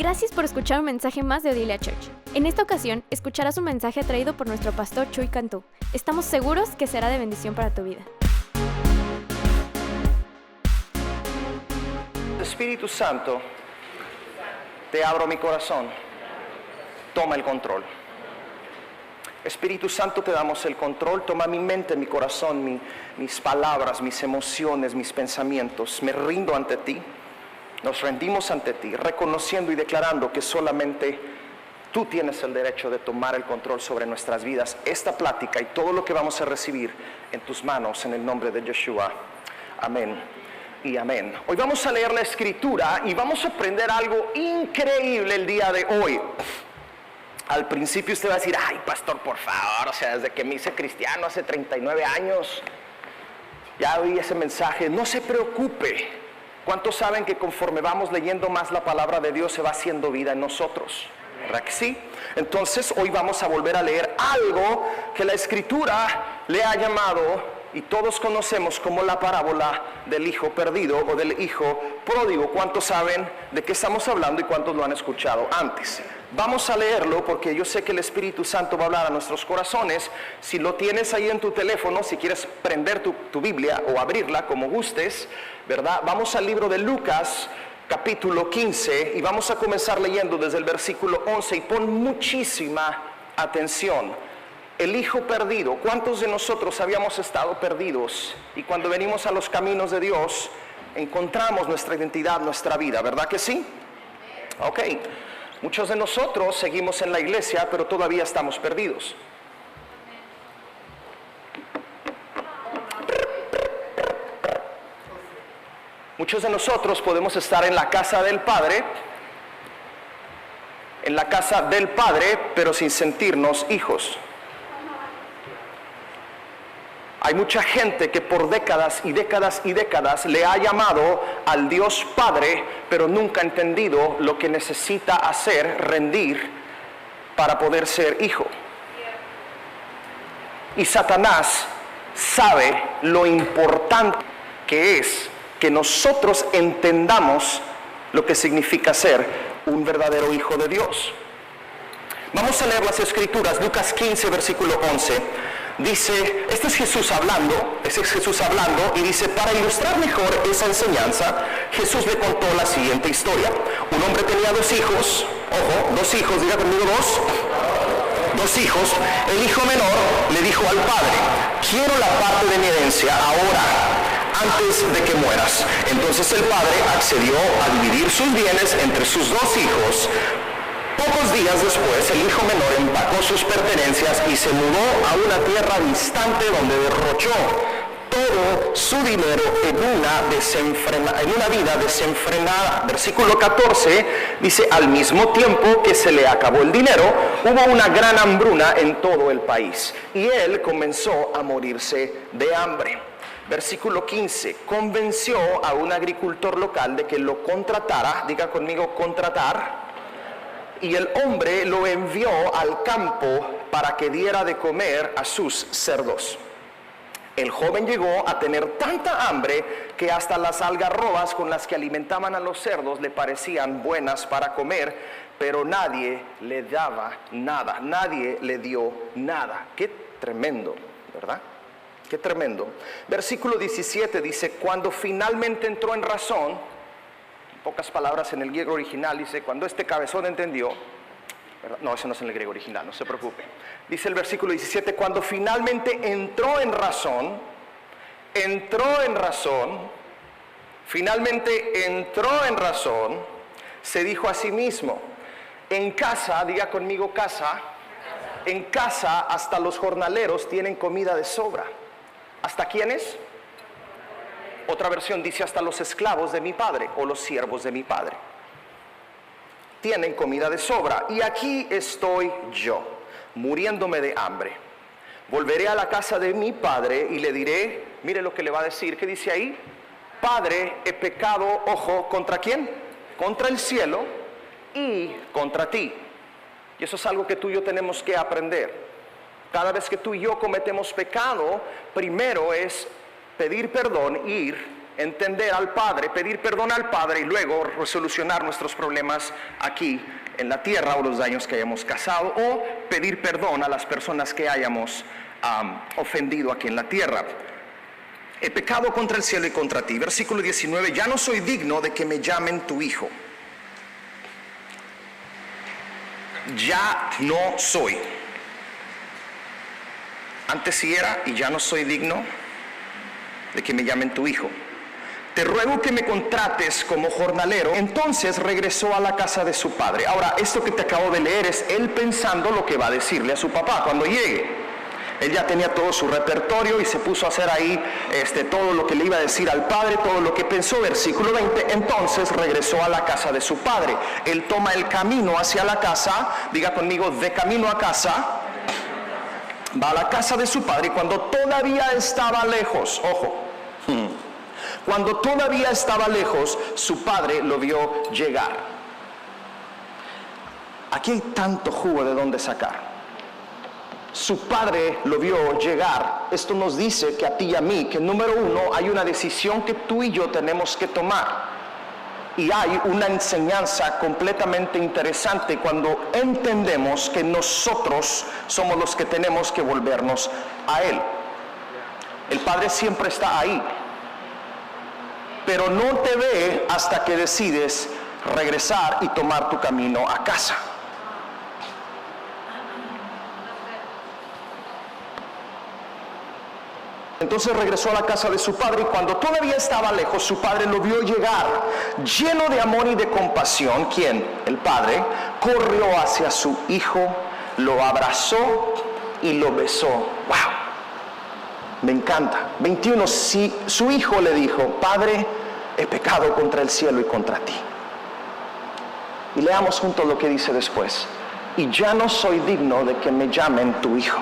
Gracias por escuchar un mensaje más de Odilia Church. En esta ocasión, escucharás un mensaje traído por nuestro pastor Chuy Cantú. Estamos seguros que será de bendición para tu vida. Espíritu Santo, te abro mi corazón. Toma el control. Espíritu Santo, te damos el control. Toma mi mente, mi corazón, mis palabras, mis emociones, mis pensamientos. Me rindo ante ti. Nos rendimos ante ti, reconociendo y declarando que solamente tú tienes el derecho de tomar el control sobre nuestras vidas. Esta plática y todo lo que vamos a recibir en tus manos, en el nombre de Yeshua. Amén y amén. Hoy vamos a leer la Escritura y vamos a aprender algo increíble el día de hoy. Al principio usted va a decir, ay pastor, por favor, o sea, desde que me hice cristiano hace 39 años, ya oí ese mensaje. No se preocupe. ¿Cuántos saben que conforme vamos leyendo más la palabra de Dios se va haciendo vida en nosotros? ¿Verdad que sí? Entonces hoy vamos a volver a leer algo que la Escritura le ha llamado y todos conocemos como la parábola del hijo perdido o del hijo pródigo. ¿Cuántos saben de qué estamos hablando y cuántos lo han escuchado antes? Vamos a leerlo porque yo sé que el Espíritu Santo va a hablar a nuestros corazones. Si lo tienes ahí en tu teléfono, si quieres prender tu Biblia o abrirla como gustes, ¿verdad? Vamos al libro de Lucas, capítulo 15, y vamos a comenzar leyendo desde el versículo 11, y pon muchísima atención. El hijo perdido. ¿Cuántos de nosotros habíamos estado perdidos? Y cuando venimos a los caminos de Dios, encontramos nuestra identidad, nuestra vida, ¿verdad que sí? Ok. Muchos de nosotros seguimos en la iglesia, pero todavía estamos perdidos. Muchos de nosotros podemos estar en la casa del Padre, pero sin sentirnos hijos. Hay mucha gente que por décadas y décadas y décadas le ha llamado al Dios Padre, pero nunca ha entendido lo que necesita hacer, rendir, para poder ser hijo. Y Satanás sabe lo importante que es que nosotros entendamos lo que significa ser un verdadero hijo de Dios. Vamos a leer las Escrituras, Lucas 15, versículo 11. Dice, este es Jesús hablando, y dice, para ilustrar mejor esa enseñanza, Jesús le contó la siguiente historia. Un hombre tenía dos hijos, diga conmigo dos hijos. El hijo menor le dijo al padre, quiero la parte de mi herencia ahora, antes de que mueras. Entonces el padre accedió a dividir sus bienes entre sus dos hijos. Pocos días después, el hijo menor empacó sus pertenencias y se mudó a una tierra distante donde derrochó todo su dinero en una vida desenfrenada. Versículo 14 dice, al mismo tiempo que se le acabó el dinero, hubo una gran hambruna en todo el país y él comenzó a morirse de hambre. Versículo 15, convenció a un agricultor local de que lo contratara, diga conmigo contratar, y el hombre lo envió al campo para que diera de comer a sus cerdos. El joven llegó a tener tanta hambre que hasta las algarrobas con las que alimentaban a los cerdos le parecían buenas para comer, pero nadie le daba nada, nadie le dio nada. Qué tremendo, ¿verdad? Qué tremendo. Versículo 17 dice, cuando finalmente entró en razón, pocas palabras en el griego original, dice, cuando este cabezón entendió, ¿verdad? No, eso no es en el griego original, no se preocupe. Dice el versículo 17, cuando finalmente entró en razón, se dijo a sí mismo, en casa, diga conmigo casa, en casa hasta los jornaleros tienen comida de sobra. ¿Hasta quiénes? Otra versión dice, hasta los esclavos de mi padre o los siervos de mi padre tienen comida de sobra. Y aquí estoy yo, muriéndome de hambre. Volveré a la casa de mi padre y le diré, mire lo que le va a decir, ¿qué dice ahí? Padre, he pecado, ¿contra quién? Contra el cielo y contra ti. Y eso es algo que tú y yo tenemos que aprender. Cada vez que tú y yo cometemos pecado, primero es pedir perdón, ir entender al Padre, pedir perdón al Padre y luego resolucionar nuestros problemas aquí en la tierra o los daños que hayamos causado, o pedir perdón a las personas que hayamos ofendido aquí en la tierra. He pecado contra el cielo y contra ti. Versículo 19, ya no soy digno de que me llamen tu hijo. Ya no soy. Antes sí era y ya no soy digno de que me llamen tu hijo. Te ruego que me contrates como jornalero. Entonces regresó a la casa de su padre. Ahora, esto que te acabo de leer es él pensando lo que va a decirle a su papá cuando llegue. Él ya tenía todo su repertorio y se puso a hacer ahí todo lo que le iba a decir al padre, todo lo que pensó. Versículo 20, entonces regresó a la casa de su padre. Él toma el camino hacia la casa, diga conmigo, de camino a casa. Va a la casa de su padre y cuando todavía estaba lejos, ojo, cuando todavía estaba lejos, su padre lo vio llegar. Aquí hay tanto jugo de dónde sacar. Su padre lo vio llegar. Esto nos dice que a ti y a mí, que número uno, hay una decisión que tú y yo tenemos que tomar. Y hay una enseñanza completamente interesante cuando entendemos que nosotros somos los que tenemos que volvernos a Él. El Padre siempre está ahí, pero no te ve hasta que decides regresar y tomar tu camino a casa. Entonces regresó a la casa de su padre y cuando todavía estaba lejos, su padre lo vio llegar, lleno de amor y de compasión. ¿Quién? El padre. Corrió hacia su hijo, lo abrazó y lo besó. ¡Wow! Me encanta. 21. Si su hijo le dijo, Padre, he pecado contra el cielo y contra ti. Y leamos juntos lo que dice después. Y ya no soy digno de que me llamen tu hijo.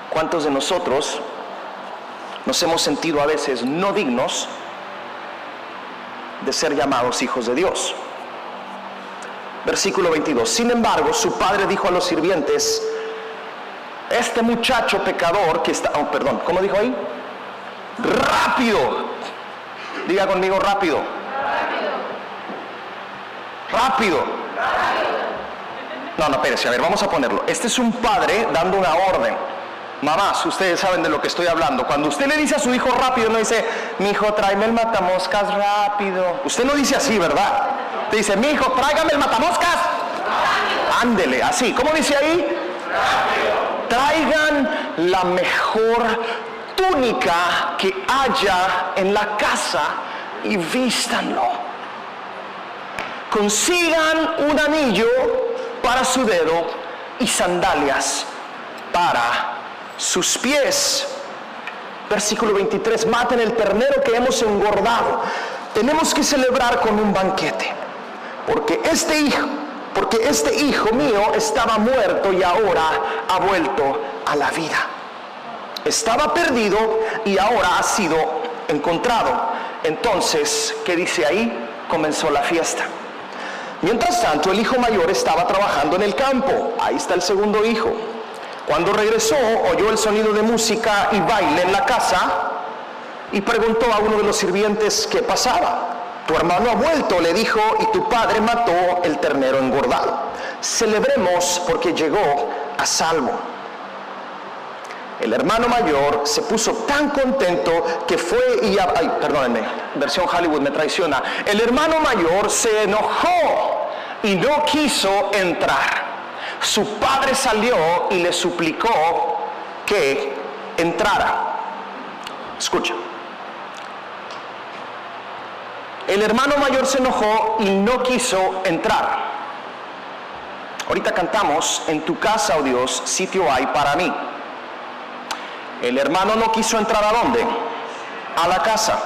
¿Cuántos de nosotros nos hemos sentido a veces no dignos de ser llamados hijos de Dios? Versículo 22. Sin embargo, su padre dijo a los sirvientes, este muchacho pecador que está... Oh, perdón, ¿cómo dijo ahí? ¡Rápido! Diga conmigo, rápido. ¡Rápido! No, espérese, a ver, vamos a ponerlo. Este es un padre dando una orden. Mamás, ustedes saben de lo que estoy hablando. Cuando usted le dice a su hijo rápido, no dice, mi hijo, tráeme el matamoscas rápido. Usted no dice así, ¿verdad? Te dice, mi hijo, tráigame el matamoscas. Ándele, así. ¿Cómo dice ahí? Rápido. Traigan la mejor túnica que haya en la casa y vístanlo. Consigan un anillo para su dedo y sandalias para sus pies. Versículo 23, maten el ternero que hemos engordado. Tenemos que celebrar con un banquete, porque este hijo mío estaba muerto y ahora ha vuelto a la vida. Estaba perdido y ahora ha sido encontrado. Entonces, ¿qué dice ahí? Comenzó la fiesta. Mientras tanto, el hijo mayor estaba trabajando en el campo. Ahí está el segundo hijo. Cuando regresó, oyó el sonido de música y baile en la casa y preguntó a uno de los sirvientes qué pasaba. Tu hermano ha vuelto, le dijo, y tu padre mató el ternero engordado. Celebremos porque llegó a salvo. El hermano mayor se puso tan contento que fue y... perdónenme, versión Hollywood me traiciona. El hermano mayor se enojó y no quiso entrar. Su padre salió y le suplicó que entrara. Escucha. El hermano mayor se enojó y no quiso entrar. Ahorita cantamos, en tu casa, oh Dios, sitio hay para mí. El hermano no quiso entrar ¿a dónde? A la casa.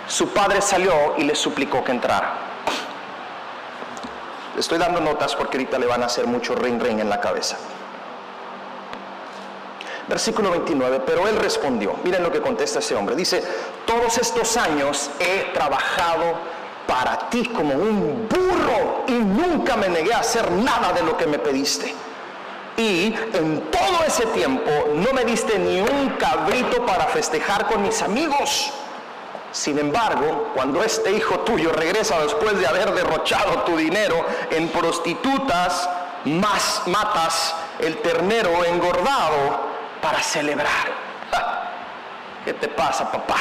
Su padre salió y le suplicó que entrara. Le estoy dando notas porque ahorita le van a hacer mucho ring en la cabeza. Versículo 29, pero él respondió, miren lo que contesta ese hombre, dice, todos estos años he trabajado para ti como un burro y nunca me negué a hacer nada de lo que me pediste. Y en todo ese tiempo no me diste ni un cabrito para festejar con mis amigos. Sin embargo, cuando este hijo tuyo regresa después de haber derrochado tu dinero en prostitutas, matas el ternero engordado para celebrar. ¿Qué te pasa, papá?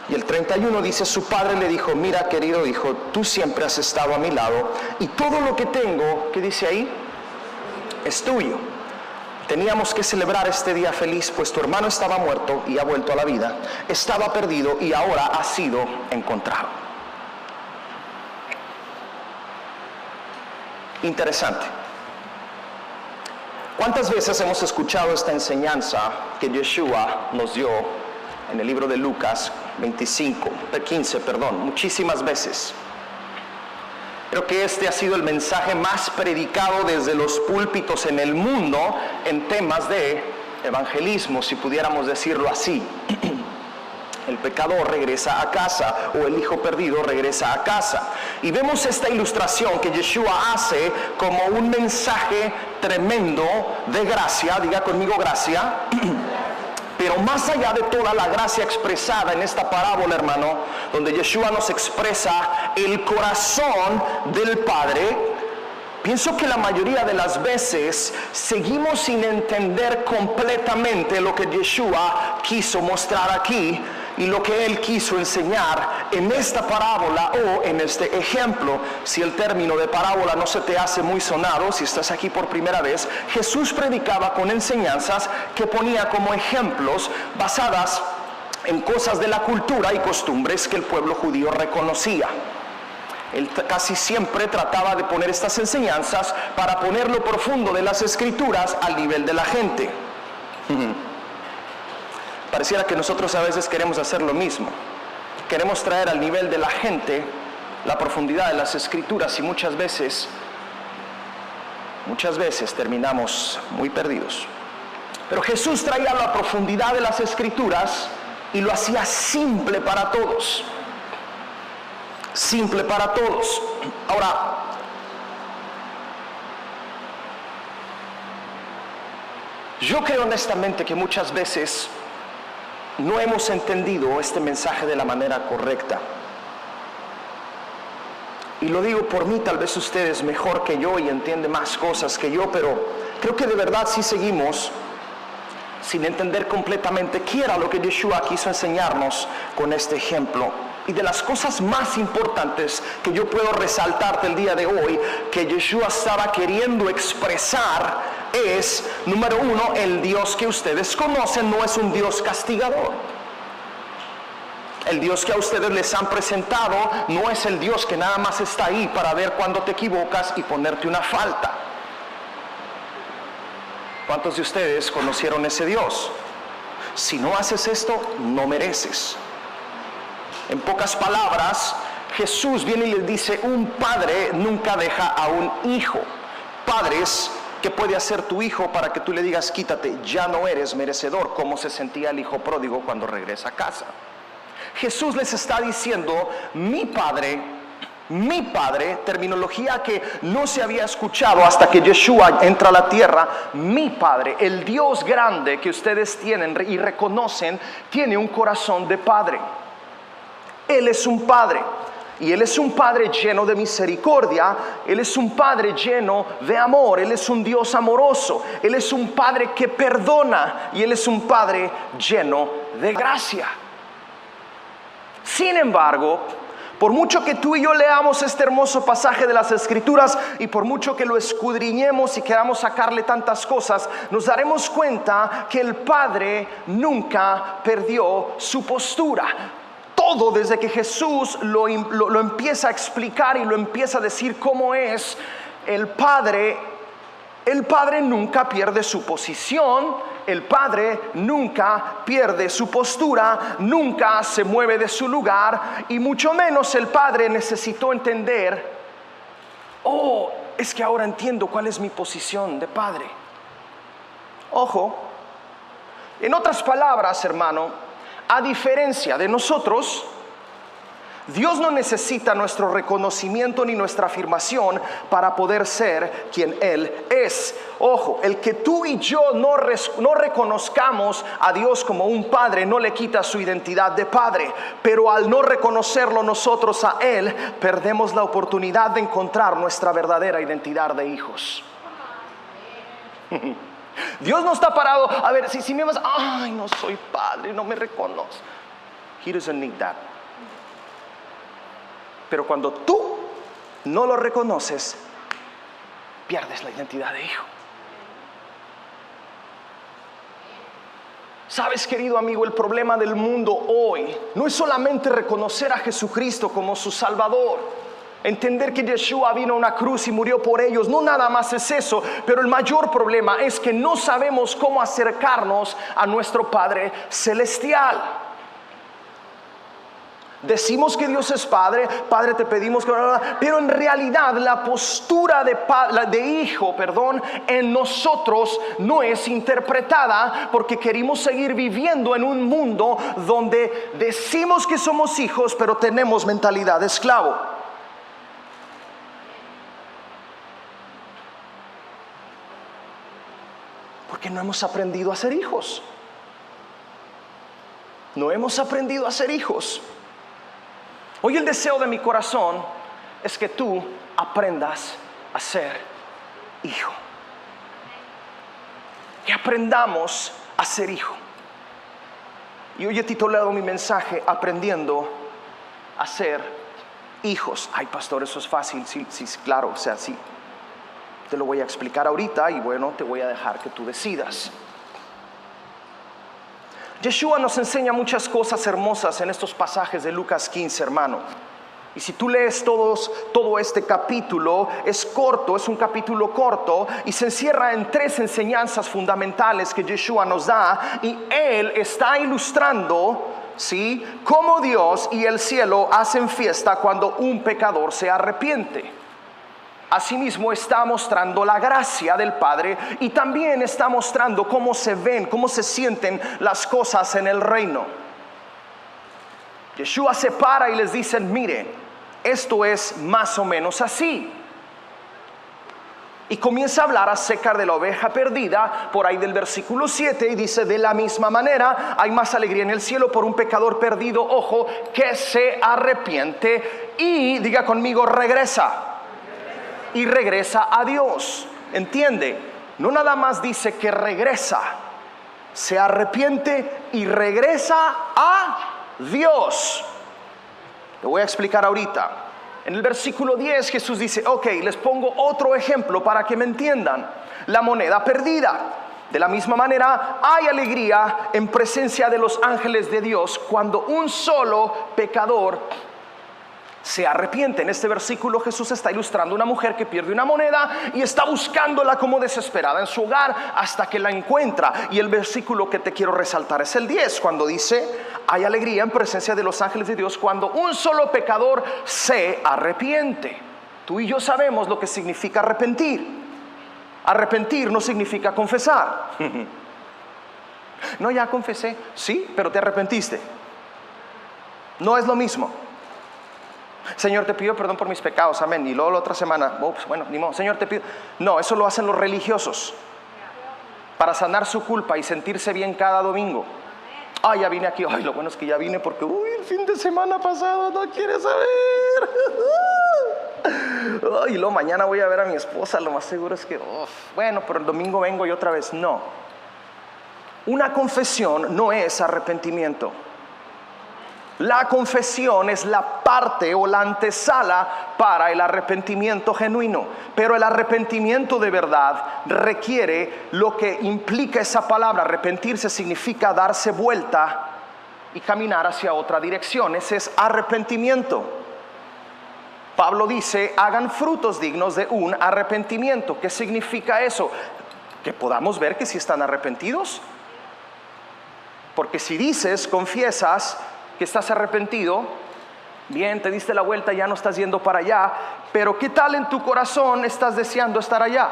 Y el 31 dice, su padre le dijo, mira, querido hijo, tú siempre has estado a mi lado y todo lo que tengo, ¿qué dice ahí? Es tuyo. Teníamos que celebrar este día feliz, pues tu hermano estaba muerto y ha vuelto a la vida, estaba perdido y ahora ha sido encontrado. Interesante. ¿Cuántas veces hemos escuchado esta enseñanza que Yeshua nos dio en el libro de Lucas 15? Muchísimas veces. Creo que este ha sido el mensaje más predicado desde los púlpitos en el mundo en temas de evangelismo, si pudiéramos decirlo así. El pecador regresa a casa, o el hijo perdido regresa a casa. Y vemos esta ilustración que Yeshua hace como un mensaje tremendo de gracia. Diga conmigo, gracia. Pero más allá de toda la gracia expresada en esta parábola, hermano, donde Yeshua nos expresa el corazón del Padre, pienso que la mayoría de las veces seguimos sin entender completamente lo que Yeshua quiso mostrar aquí y lo que Él quiso enseñar en esta parábola o en este ejemplo. Si el término de parábola no se te hace muy sonado, si estás aquí por primera vez, Jesús predicaba con enseñanzas que ponía como ejemplos basadas en cosas de la cultura y costumbres que el pueblo judío reconocía. Él casi siempre trataba de poner estas enseñanzas para poner lo profundo de las Escrituras al nivel de la gente. Pareciera que nosotros a veces queremos hacer lo mismo. Queremos traer al nivel de la gente la profundidad de las Escrituras y muchas veces terminamos muy perdidos. Pero Jesús traía la profundidad de las Escrituras y lo hacía simple para todos. Simple para todos. Ahora, yo creo honestamente que muchas veces no hemos entendido este mensaje de la manera correcta. Y lo digo por mí, tal vez usted es mejor que yo y entiende más cosas que yo, pero creo que de verdad sí seguimos sin entender completamente qué era lo que Yeshua quiso enseñarnos con este ejemplo. Y de las cosas más importantes que yo puedo resaltarte el día de hoy, que Yeshua estaba queriendo expresar, es, número uno, el Dios que ustedes conocen no es un Dios castigador. El Dios que a ustedes les han presentado no es el Dios que nada más está ahí para ver cuando te equivocas y ponerte una falta. ¿Cuántos de ustedes conocieron ese Dios? Si no haces esto, no mereces. En pocas palabras, Jesús viene y les dice, un padre nunca deja a un hijo. Padres, ¿qué puede hacer tu hijo para que tú le digas, quítate, ya no eres merecedor? ¿Cómo se sentía el hijo pródigo cuando regresa a casa? Jesús les está diciendo, mi padre, terminología que no se había escuchado hasta que Yeshua entra a la tierra. Mi Padre, el Dios grande que ustedes tienen y reconocen, tiene un corazón de padre. Él es un padre, y Él es un padre lleno de misericordia. Él es un padre lleno de amor. Él es un Dios amoroso. Él es un padre que perdona, y Él es un padre lleno de gracia. Sin embargo, por mucho que tú y yo leamos este hermoso pasaje de las Escrituras y por mucho que lo escudriñemos y queramos sacarle tantas cosas, nos daremos cuenta que el Padre nunca perdió su postura. Todo desde que Jesús lo empieza a explicar y lo empieza a decir cómo es, el Padre nunca pierde su posición. El Padre nunca pierde su postura, nunca se mueve de su lugar, y mucho menos el Padre necesitó entender, es que ahora entiendo cuál es mi posición de Padre. Ojo, en otras palabras, hermano, a diferencia de nosotros, Dios no necesita nuestro reconocimiento ni nuestra afirmación para poder ser quien Él es. Ojo, el que tú y yo no reconozcamos a Dios como un padre no le quita su identidad de padre, pero al no reconocerlo nosotros a Él, perdemos la oportunidad de encontrar nuestra verdadera identidad de hijos. Dios no está parado a ver si me vas, ay, no soy padre, no me reconoce. He doesn't need that. Pero cuando tú no lo reconoces, pierdes la identidad de hijo. Sabes, querido amigo, el problema del mundo hoy no es solamente reconocer a Jesucristo como su Salvador, entender que Yeshua vino a una cruz y murió por ellos, no nada más es eso, pero el mayor problema es que no sabemos cómo acercarnos a nuestro Padre Celestial. Decimos que Dios es Padre, Padre te pedimos que... Pero en realidad la postura de hijo, en nosotros no es interpretada porque queremos seguir viviendo en un mundo donde decimos que somos hijos, pero tenemos mentalidad de esclavo. Porque no hemos aprendido a ser hijos. No hemos aprendido a ser hijos. Hoy el deseo de mi corazón es que tú aprendas a ser hijo. Que aprendamos a ser hijo. Y hoy he titulado mi mensaje Aprendiendo a ser hijos. Ay, pastor, eso es fácil. Sí, claro, o sea, sí. Te lo voy a explicar ahorita y bueno, te voy a dejar que tú decidas. Yeshua nos enseña muchas cosas hermosas en estos pasajes de Lucas 15, hermano. Y si tú lees todo este capítulo, es corto, es un capítulo corto y se encierra en 3 enseñanzas fundamentales que Yeshua nos da. Y Él está ilustrando, ¿sí?, cómo Dios y el cielo hacen fiesta cuando un pecador se arrepiente. Asimismo está mostrando la gracia del Padre y también está mostrando cómo se ven, cómo se sienten las cosas en el reino. Yeshua se para y les dice: mire, esto es más o menos así. Y comienza a hablar acerca de la oveja perdida, por ahí del versículo 7, y dice: de la misma manera hay más alegría en el cielo por un pecador perdido, ojo, que se arrepiente y, diga conmigo, regresa. Y regresa a Dios. ¿Entiende? No nada más dice que regresa, se arrepiente y regresa a Dios. Te voy a explicar ahorita. En el versículo 10 Jesús dice: ok, les pongo otro ejemplo para que me entiendan. La moneda perdida. De la misma manera hay alegría en presencia de los ángeles de Dios cuando un solo pecador se arrepiente. En este versículo Jesús está ilustrando una mujer que pierde una moneda y está buscándola como desesperada en su hogar hasta que la encuentra. Y el versículo que te quiero resaltar es el 10, cuando dice: hay alegría en presencia de los ángeles de Dios cuando un solo pecador se arrepiente. Tú y yo sabemos lo que significa arrepentir. Arrepentir no significa confesar. No, ya confesé. Sí, pero te arrepentiste. No es lo mismo. Señor, te pido perdón por mis pecados, amén. Y luego la otra semana, bueno, ni modo, Señor, te pido. No, eso lo hacen los religiosos para sanar su culpa y sentirse bien cada domingo. Ay, ya vine aquí. Ay, lo bueno es que ya vine porque el fin de semana pasado no quieres saber. Ay, y luego mañana voy a ver a mi esposa. Lo más seguro es que bueno, pero el domingo vengo y otra vez. No. Una confesión no es arrepentimiento. La confesión es la parte o la antesala para el arrepentimiento genuino. Pero el arrepentimiento de verdad requiere lo que implica esa palabra. Arrepentirse significa darse vuelta y caminar hacia otra dirección. Ese es arrepentimiento. Pablo dice: hagan frutos dignos de un arrepentimiento. ¿Qué significa eso? Que podamos ver que sí están arrepentidos. Porque si dices, confiesas que estás arrepentido, bien, te diste la vuelta, ya no estás yendo para allá, pero ¿qué tal en tu corazón estás deseando estar allá?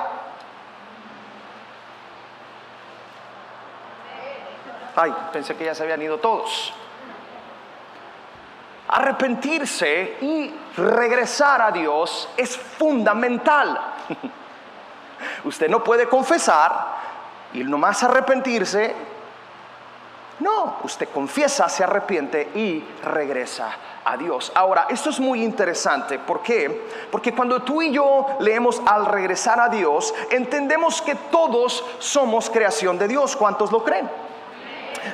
Ay, pensé que ya se habían ido todos. Arrepentirse y regresar a Dios es fundamental. Usted no puede confesar y nomás arrepentirse. No, usted confiesa, se arrepiente y regresa a Dios. Ahora, esto es muy interesante. ¿Por qué? Porque cuando tú y yo leemos al regresar a Dios, entendemos que todos somos creación de Dios. ¿Cuántos lo creen?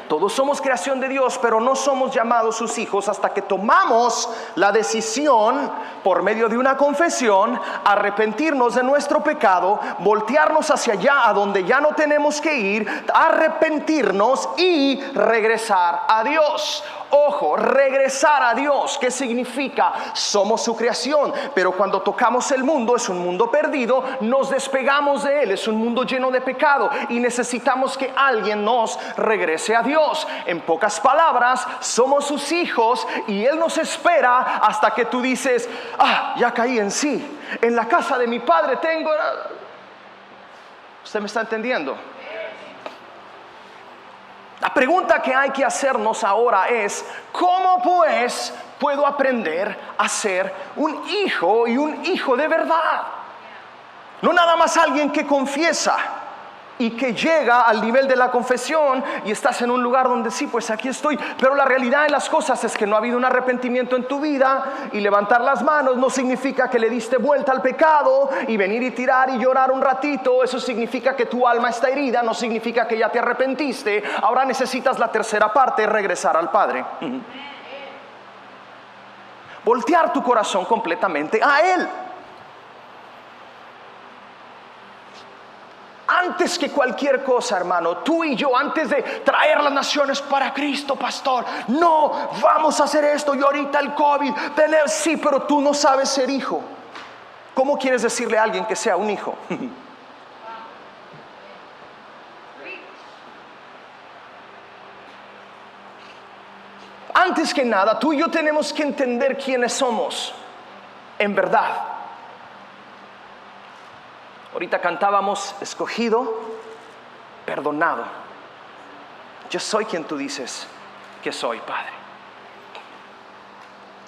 Todos somos creación de Dios, pero no somos llamados sus hijos hasta que tomamos la decisión, por medio de una confesión, arrepentirnos de nuestro pecado, voltearnos hacia allá a donde ya no tenemos que ir, arrepentirnos y regresar a Dios. Ojo, regresar a Dios, ¿qué significa? Somos su creación, pero cuando tocamos el mundo, es un mundo perdido, nos despegamos de él, es un mundo lleno de pecado y necesitamos que alguien nos regrese a Dios. En pocas palabras, somos sus hijos y él nos espera hasta que tú dices: ya caí en sí, en la casa de mi padre tengo... ¿Usted me está entendiendo? La pregunta que hay que hacernos ahora es: ¿cómo pues puedo aprender a ser un hijo y un hijo de verdad? No nada más alguien que confiesa y que llega al nivel de la confesión y estás en un lugar donde sí, pues aquí estoy, pero la realidad de las cosas es que no ha habido un arrepentimiento en tu vida. Y levantar las manos no significa que le diste vuelta al pecado, y venir y tirar y llorar un ratito, eso significa que tu alma está herida, no significa que ya te arrepentiste. Ahora necesitas la tercera parte, regresar al Padre. Voltear tu corazón completamente a Él. Antes que cualquier cosa, hermano, tú y yo, antes de traer las naciones para Cristo, pastor, no, vamos a hacer esto, y ahorita el COVID, sí, pero tú no sabes ser hijo. ¿Cómo quieres decirle a alguien que sea un hijo? Antes que nada, tú y yo tenemos que entender quiénes somos, en verdad. Ahorita cantábamos: escogido, perdonado. Yo soy quien tú dices que soy, Padre.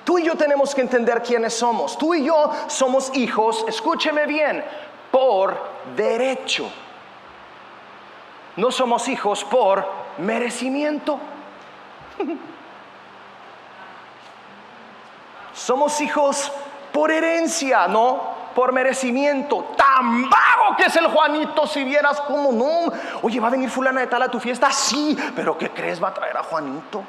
Tú y yo tenemos que entender quiénes somos. Tú y yo somos hijos, escúcheme bien, por derecho. No somos hijos por merecimiento. Somos hijos por herencia, no por merecimiento. Tan vago que es el Juanito, si vieras cómo no. Oye, ¿va a venir fulana de tal a tu fiesta? Sí, pero ¿qué crees? Va a traer a Juanito.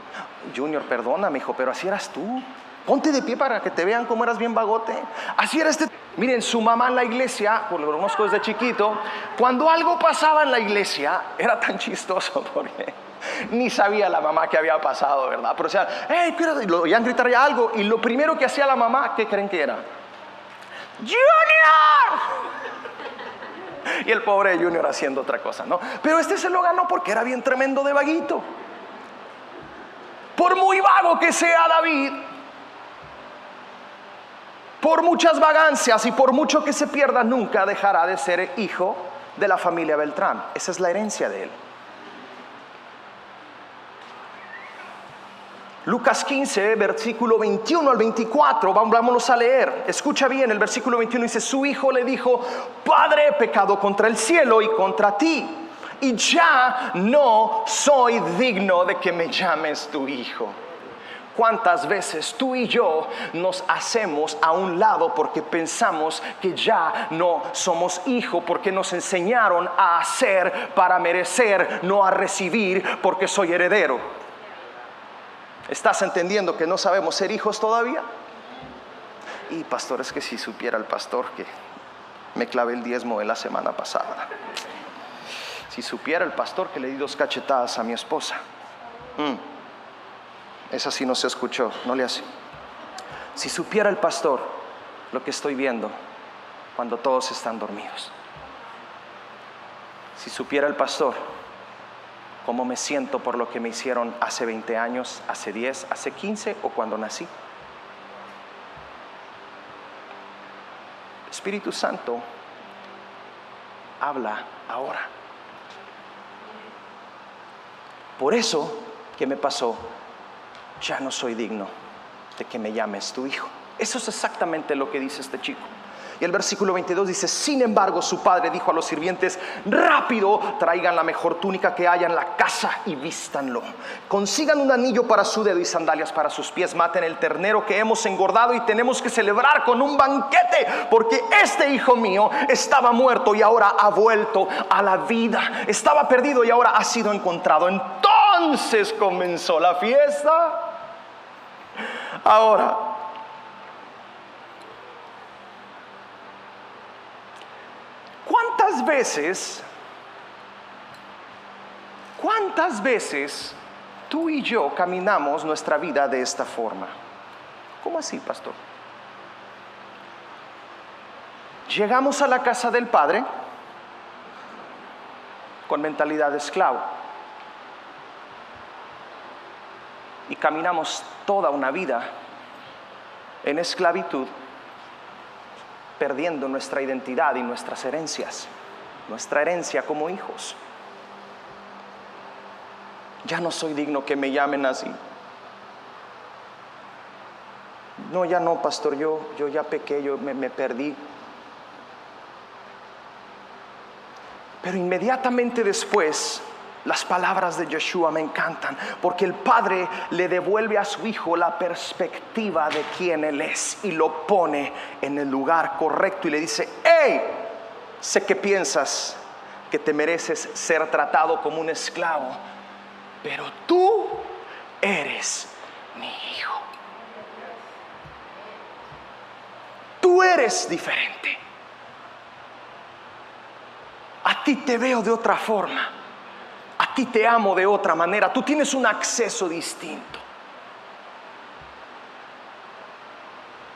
Junior, perdóname, hijo, pero así eras tú. Ponte de pie para que te vean cómo eras bien vagote. Así era este. Miren, su mamá en la iglesia, por lo conozco desde chiquito, cuando algo pasaba en la iglesia, era tan chistoso porque ni sabía la mamá qué había pasado, ¿verdad? Pero o sea, hey, cuídate, y lo oían gritar ya algo, y lo primero que hacía la mamá, ¿qué creen que era? ¡Junior! Y el pobre Junior haciendo otra cosa, ¿no? Pero este se lo ganó porque era bien tremendo de vaguito. Por muy vago que sea David, por muchas vagancias y por mucho que se pierda, nunca dejará de ser hijo de la familia Beltrán. Esa es la herencia de él. Lucas 15, versículo 21 al 24, vámonos a leer. Escucha bien, el versículo 21 dice: su hijo le dijo: Padre, he pecado contra el cielo y contra ti, y ya no soy digno de que me llames tu hijo. ¿Cuántas veces tú y yo nos hacemos a un lado porque pensamos que ya no somos hijos, porque nos enseñaron a hacer para merecer, no a recibir porque soy heredero? ¿Estás entendiendo que no sabemos ser hijos todavía? Y pastor, es que si supiera el pastor que me clavé el diezmo de la semana pasada. Si supiera el pastor que le di 2 cachetadas a mi esposa. Esa sí no se escuchó, no le hace. Si supiera el pastor lo que estoy viendo cuando todos están dormidos. Si supiera el pastor cómo me siento por lo que me hicieron hace 20 años, hace 10, hace 15 o cuando nací. Espíritu Santo, habla ahora. Por eso que me pasó, ya no soy digno de que me llames tu hijo. Eso es exactamente lo que dice este chico. Y el versículo 22 dice: sin embargo, su padre dijo a los sirvientes: rápido, traigan la mejor túnica que haya en la casa y vístanlo. Consigan un anillo para su dedo y sandalias para sus pies. Maten el ternero que hemos engordado y tenemos que celebrar con un banquete, porque este hijo mío estaba muerto y ahora ha vuelto a la vida. Estaba perdido y ahora ha sido encontrado. Entonces comenzó la fiesta. Ahora, ¿cuántas veces tú y yo caminamos nuestra vida de esta forma? ¿Cómo así, pastor? Llegamos a la casa del Padre con mentalidad de esclavo y caminamos toda una vida en esclavitud, perdiendo nuestra identidad y nuestras herencias, nuestra herencia como hijos. Ya no soy digno que me llamen así. No, ya no, pastor, yo ya pequé, yo me perdí. Pero inmediatamente después, las palabras de Yeshua me encantan, porque el Padre le devuelve a su hijo la perspectiva de quién él es y lo pone en el lugar correcto y le dice: hey, sé que piensas que te mereces ser tratado como un esclavo, pero tú eres mi hijo. Tú eres diferente. A ti te veo de otra forma. A ti te amo de otra manera. Tú tienes un acceso distinto.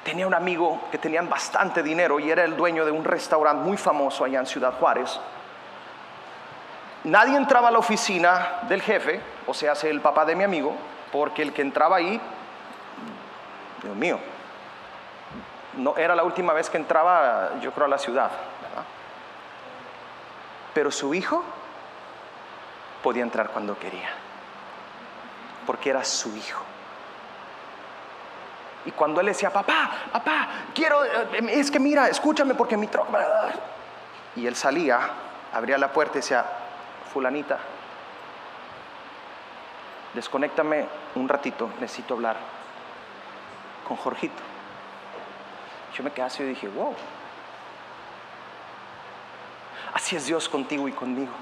Tenía un amigo que tenían bastante dinero y era el dueño de un restaurante muy famoso allá en Ciudad Juárez. Nadie entraba a la oficina del jefe, o sea, el papá de mi amigo, porque el que entraba ahí, Dios mío, no era la última vez que entraba, yo creo, a la ciudad, ¿verdad? Pero su hijo podía entrar cuando quería, porque era su hijo. Y cuando él decía: papá, quiero, es que mira, escúchame porque mi troca. Y él salía, abría la puerta y decía: fulanita, desconéctame un ratito, necesito hablar con Jorgito. Yo me quedé así y dije: wow, así es Dios contigo y conmigo.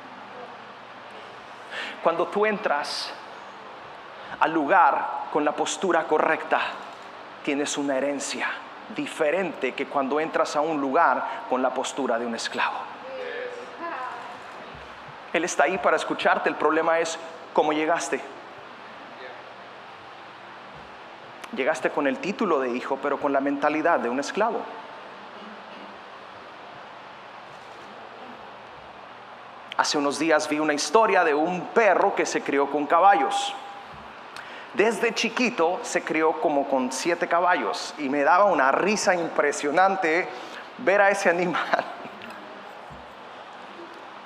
Cuando tú entras al lugar con la postura correcta, tienes una herencia diferente que cuando entras a un lugar con la postura de un esclavo. Él está ahí para escucharte. El problema es cómo llegaste. Llegaste con el título de hijo, pero con la mentalidad de un esclavo. Hace unos días vi una historia de un perro que se crió con caballos. Desde chiquito se crió como con 7 caballos y me daba una risa impresionante ver a ese animal.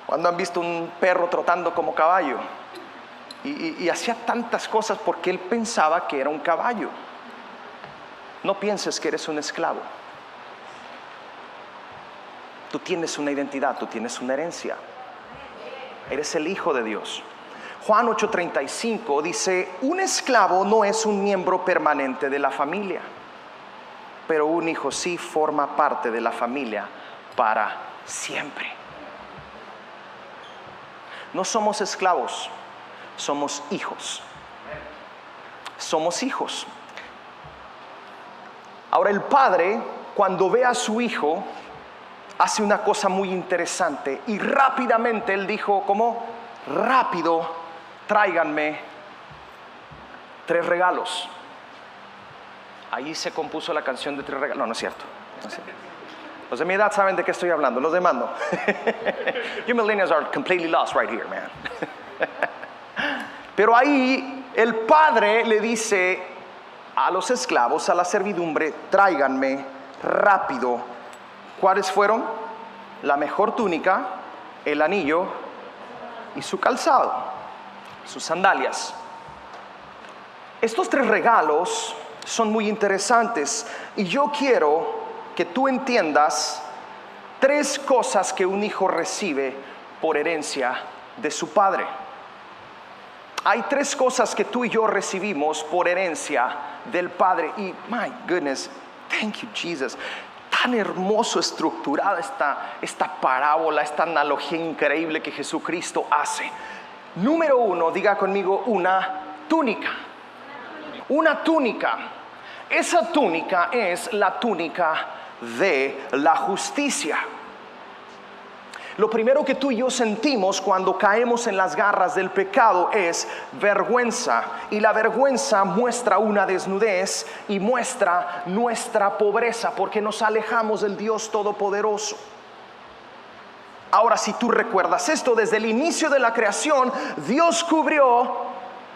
¿Cuándo han visto un perro trotando como caballo? Y hacía tantas cosas porque él pensaba que era un caballo. No pienses que eres un esclavo. Tú tienes una identidad, tú tienes una herencia. Eres el hijo de Dios. Juan 8:35 dice: un esclavo no es un miembro permanente de la familia, pero un hijo sí forma parte de la familia para siempre. No somos esclavos, somos hijos. Somos hijos. Ahora el padre, cuando ve a su hijo, hace una cosa muy interesante y rápidamente él dijo: ¿cómo? Rápido, tráiganme 3 regalos. Ahí se compuso la canción de 3 regalos. No, no es cierto. Los de mi edad saben de qué estoy hablando. Los demás no. You millennials are completely lost right here, man. Pero ahí el padre le dice a los esclavos, a la servidumbre: tráiganme rápido. ¿Cuáles fueron? La mejor túnica, el anillo y su calzado, sus sandalias. Estos 3 regalos son muy interesantes. Y yo quiero que tú entiendas 3 cosas que un hijo recibe por herencia de su padre. Hay 3 cosas que tú y yo recibimos por herencia del Padre. Y, my goodness, thank you, Jesus. Tan hermoso estructurada esta parábola, esta analogía increíble que Jesucristo hace. Número 1, diga conmigo, una túnica. Una túnica. Esa túnica es la túnica de la justicia. Lo primero que tú y yo sentimos cuando caemos en las garras del pecado es vergüenza. Y la vergüenza muestra una desnudez y muestra nuestra pobreza, porque nos alejamos del Dios Todopoderoso. Ahora, si tú recuerdas esto, desde el inicio de la creación, Dios cubrió,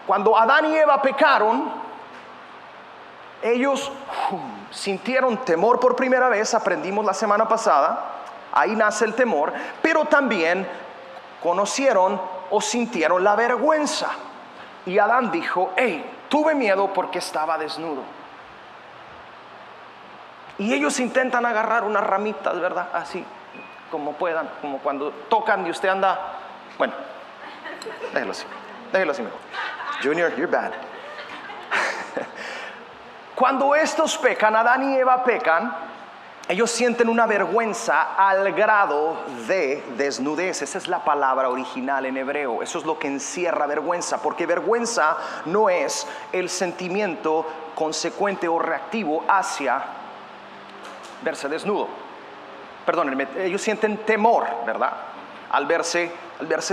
cuando Adán y Eva pecaron, ellos sintieron temor por primera vez, aprendimos la semana pasada. Ahí nace el temor, pero también conocieron o sintieron la vergüenza. Y Adán dijo, tuve miedo porque estaba desnudo. Y ellos intentan agarrar unas ramitas, ¿verdad? Así como puedan, como cuando tocan y usted anda, bueno, déjelo así mejor. Junior, you're bad. Cuando estos pecan, Adán y Eva pecan, ellos sienten una vergüenza al grado de desnudez. Esa es la palabra original en hebreo. Eso es lo que encierra vergüenza, porque vergüenza no es el sentimiento consecuente o reactivo hacia verse desnudo. Perdónenme, ellos sienten temor, ¿verdad? Al verse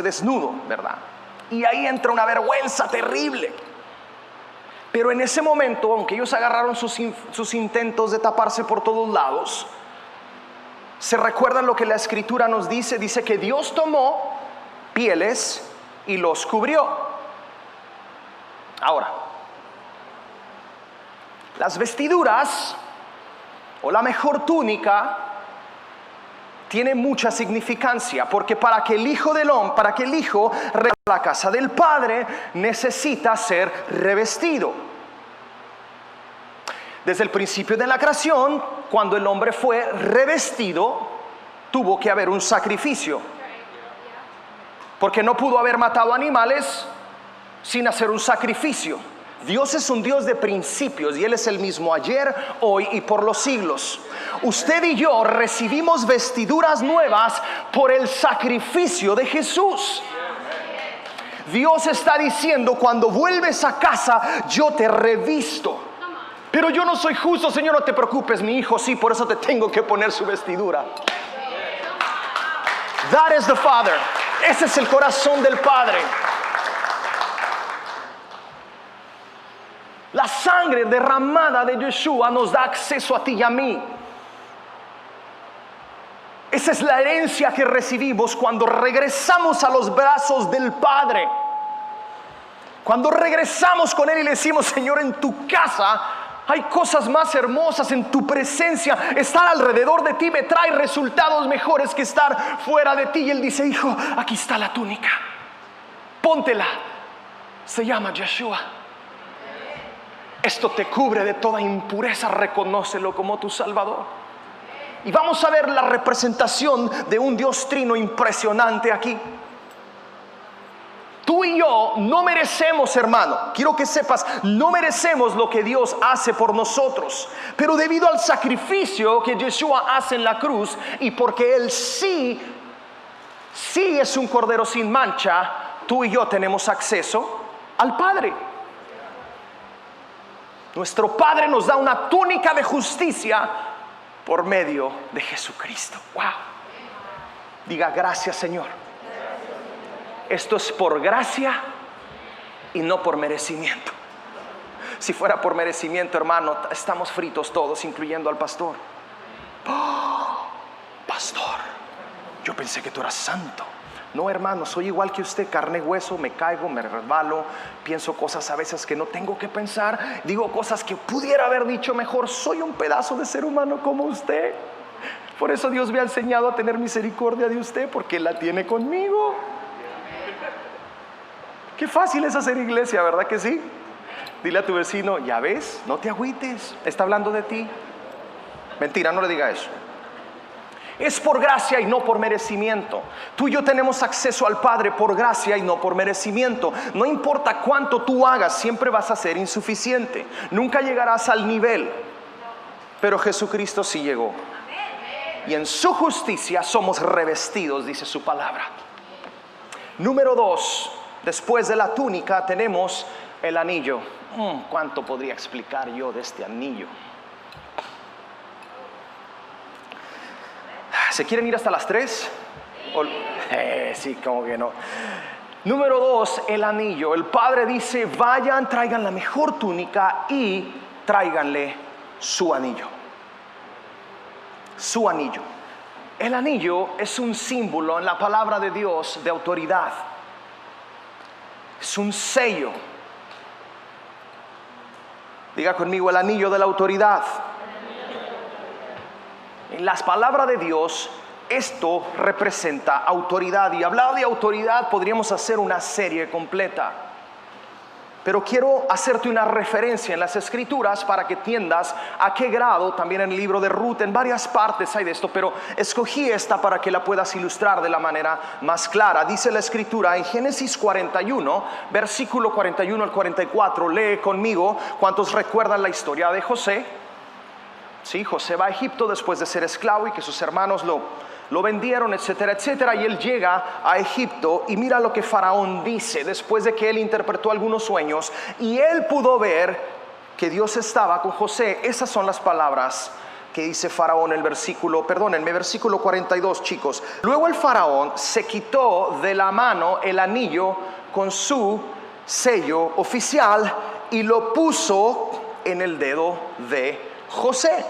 desnudo, ¿verdad? Y ahí entra una vergüenza terrible. Pero en ese momento, aunque ellos agarraron sus intentos de taparse por todos lados, ¿se recuerdan lo que la Escritura nos dice? Dice que Dios tomó pieles y los cubrió. Ahora, las vestiduras o la mejor túnica tiene mucha significancia, porque para que el hijo regrese a la casa del Padre, necesita ser revestido. Desde el principio de la creación, cuando el hombre fue revestido, tuvo que haber un sacrificio, porque no pudo haber matado animales sin hacer un sacrificio. Dios es un Dios de principios y Él es el mismo ayer, hoy y por los siglos. Usted y yo recibimos vestiduras nuevas por el sacrificio de Jesús. Dios está diciendo, cuando vuelves a casa, yo te revisto. Pero yo no soy justo, Señor, no te preocupes, mi hijo sí, por eso te tengo que poner su vestidura. That is the Father. Ese es el corazón del Padre. La sangre derramada de Yeshua nos da acceso a ti y a mí. Esa es la herencia que recibimos cuando regresamos a los brazos del Padre. Cuando regresamos con Él y le decimos, Señor, en tu casa hay cosas más hermosas, en tu presencia. Estar alrededor de ti me trae resultados mejores que estar fuera de ti. Y Él dice, hijo, aquí está la túnica, póntela. Se llama Yeshua. Esto te cubre de toda impureza, reconócelo como tu Salvador. Y vamos a ver la representación de un Dios trino impresionante aquí. Tú y yo no merecemos, hermano, quiero que sepas, no merecemos lo que Dios hace por nosotros. Pero debido al sacrificio que Yeshua hace en la cruz, y porque Él sí es un cordero sin mancha, tú y yo tenemos acceso al Padre. Nuestro Padre nos da una túnica de justicia por medio de Jesucristo. Wow. Diga, gracias, Señor. Esto es por gracia y no por merecimiento. Si fuera por merecimiento, hermano, estamos fritos todos, incluyendo al pastor. Oh, pastor, yo pensé que tú eras santo. No, hermano, soy igual que usted, carne y hueso, me caigo, me resbalo, pienso cosas a veces que no tengo que pensar, digo cosas que pudiera haber dicho mejor. Soy un pedazo de ser humano como usted. Por eso Dios me ha enseñado a tener misericordia de usted, porque Él la tiene conmigo. Qué fácil es hacer iglesia, ¿verdad que sí? Dile a tu vecino, ya ves, no te agüites, está hablando de ti. Mentira, no le diga eso. Es por gracia y no por merecimiento. Tú y yo tenemos acceso al Padre por gracia y no por merecimiento. No importa cuánto tú hagas, siempre vas a ser insuficiente. Nunca llegarás al nivel. Pero Jesucristo sí llegó. Y en su justicia somos revestidos, dice su palabra. Número 2, después de la túnica tenemos el anillo. ¿Cuánto podría explicar yo de este anillo? ¿Se quieren ir hasta las 3? Sí, como que no. Número 2, el anillo. El Padre dice, vayan, traigan la mejor túnica y tráiganle su anillo. Su anillo. El anillo es un símbolo en la palabra de Dios de autoridad. Es un sello. Diga conmigo, el anillo de la autoridad. En las palabras de Dios, esto representa autoridad. Y hablando de autoridad, podríamos hacer una serie completa. Pero quiero hacerte una referencia en las Escrituras para que entiendas a qué grado, también en el libro de Ruth, en varias partes hay de esto, pero escogí esta para que la puedas ilustrar de la manera más clara. Dice la Escritura en Génesis 41, versículo 41 al 44, lee conmigo. ¿Cuántos recuerdan la historia de José? Sí, José va a Egipto después de ser esclavo y que sus hermanos lo vendieron, etcétera, etcétera. Y él llega a Egipto y mira lo que Faraón dice después de que él interpretó algunos sueños y él pudo ver que Dios estaba con José. Esas son las palabras que dice Faraón en el versículo 42, chicos. Luego el Faraón se quitó de la mano el anillo con su sello oficial y lo puso en el dedo de José.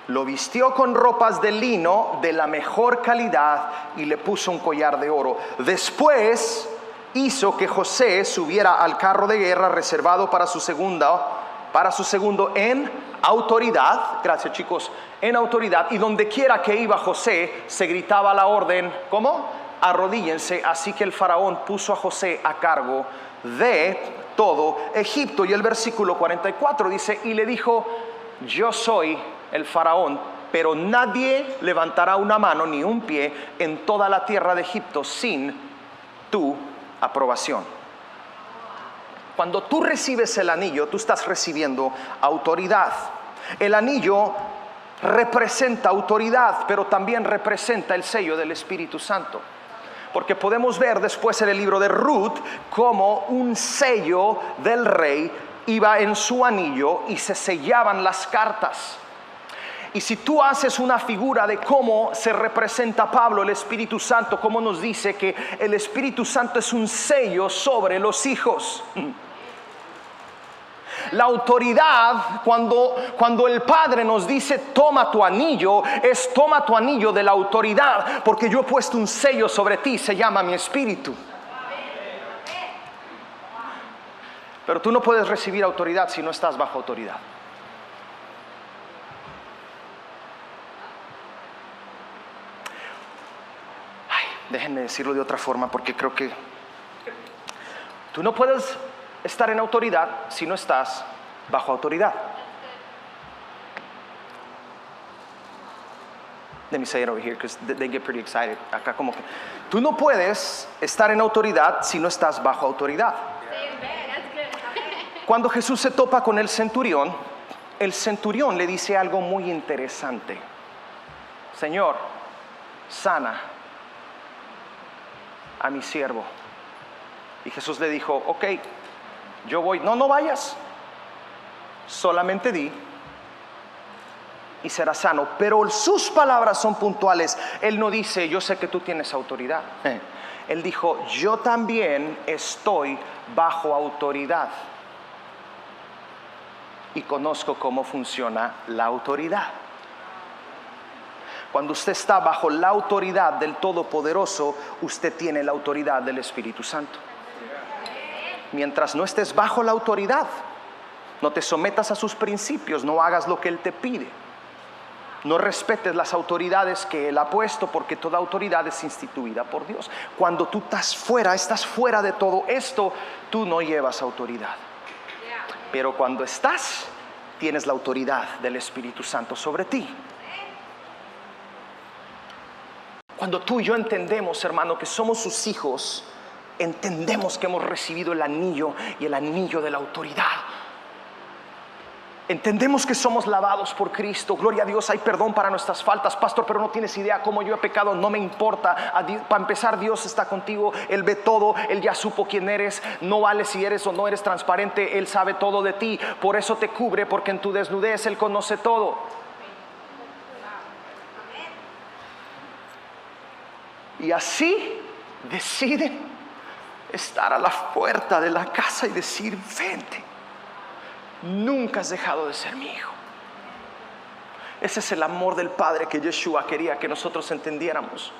Lo vistió con ropas de lino de la mejor calidad y le puso un collar de oro. Después hizo que José subiera al carro de guerra reservado para su segundo en autoridad. Gracias, chicos. En autoridad. Y donde quiera que iba José se gritaba la orden, ¿cómo? Arrodíllense. Así que el faraón puso a José a cargo de todo Egipto. Y el versículo 44 dice, y le dijo, yo soy el faraón, pero nadie levantará una mano ni un pie en toda la tierra de Egipto sin tu aprobación. Cuando tú recibes el anillo, tú estás recibiendo autoridad. El anillo representa autoridad, pero también representa el sello del Espíritu Santo. Porque podemos ver después en el libro de Ruth cómo un sello del rey iba en su anillo y se sellaban las cartas. Y si tú haces una figura de cómo se representa Pablo, el Espíritu Santo, cómo nos dice que el Espíritu Santo es un sello sobre los hijos. La autoridad, cuando el Padre nos dice toma tu anillo, es toma tu anillo de la autoridad, porque yo he puesto un sello sobre ti, se llama mi Espíritu. Pero tú no puedes recibir autoridad si no estás bajo autoridad. Déjenme decirlo de otra forma porque creo que tú no puedes estar en autoridad si no estás bajo autoridad. Let me say it over here because they get pretty excited. Acá como que tú no puedes estar en autoridad si no estás bajo autoridad. Cuando Jesús se topa con el centurión le dice algo muy interesante. Señor, sana a mi siervo. Y Jesús le dijo, ok, yo voy. No vayas, solamente di y será sano. Pero sus palabras son puntuales. Él no dice, yo sé que tú tienes autoridad. Él dijo, yo también estoy bajo autoridad y conozco cómo funciona la autoridad. Cuando usted está bajo la autoridad del Todopoderoso, usted tiene la autoridad del Espíritu Santo. Mientras no estés bajo la autoridad, no te sometas a sus principios, no hagas lo que Él te pide. No respetes las autoridades que Él ha puesto, porque toda autoridad es instituida por Dios. Cuando tú estás fuera de todo esto, tú no llevas autoridad. Pero cuando estás, tienes la autoridad del Espíritu Santo sobre ti. Cuando tú y yo entendemos, hermano, que somos sus hijos, entendemos que hemos recibido el anillo y el anillo de la autoridad. Entendemos que somos lavados por Cristo. Gloria a Dios, hay perdón para nuestras faltas. Pastor, pero no tienes idea cómo yo he pecado. No me importa. Para empezar, Dios está contigo. Él ve todo. Él ya supo quién eres. No vale si eres o no eres transparente. Él sabe todo de ti. Por eso te cubre, porque en tu desnudez Él conoce todo. Y así decide estar a la puerta de la casa y decir: vente. Nunca has dejado de ser mi hijo. Ese es el amor del Padre que Yeshua quería que nosotros entendiéramos.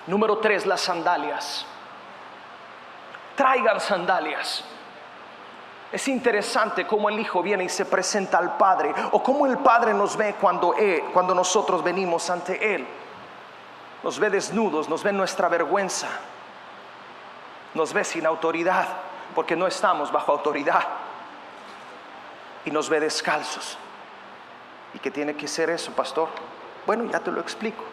Número 3, las sandalias. Traigan sandalias. Es interesante cómo el Hijo viene y se presenta al Padre, o cómo el Padre nos ve cuando nosotros venimos ante Él. Nos ve desnudos, nos ve nuestra vergüenza, nos ve sin autoridad, porque no estamos bajo autoridad, y nos ve descalzos. ¿Y qué tiene que ser eso, pastor? Bueno, ya te lo explico.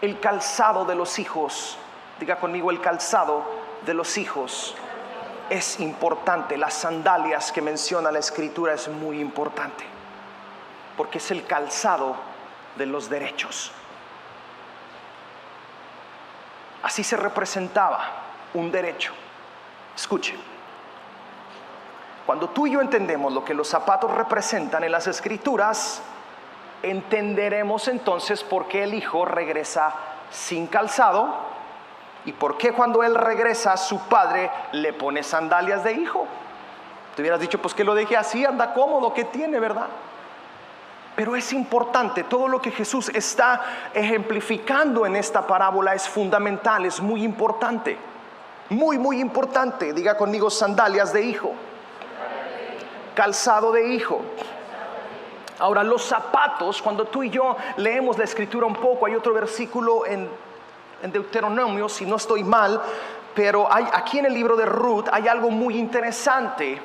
El calzado de los hijos, diga conmigo, el calzado de los hijos es importante. Las sandalias que menciona la Escritura es muy importante, porque es el calzado de los derechos. Así se representaba un derecho. Escuche, cuando tú y yo entendemos lo que los zapatos representan en las Escrituras, entenderemos entonces por qué el hijo regresa sin calzado y por qué cuando él regresa su padre le pone sandalias de hijo. Te hubieras dicho, pues que lo deje así, anda cómodo, ¿qué tiene, verdad? Pero es importante, todo lo que Jesús está ejemplificando en esta parábola es fundamental, es muy importante. Muy, muy importante. Diga conmigo, sandalias de hijo. Calzado de hijo. Ahora, los zapatos, cuando tú y yo leemos la Escritura un poco, hay otro versículo en Deuteronomio, si no estoy mal, pero aquí en el libro de Ruth hay algo muy interesante.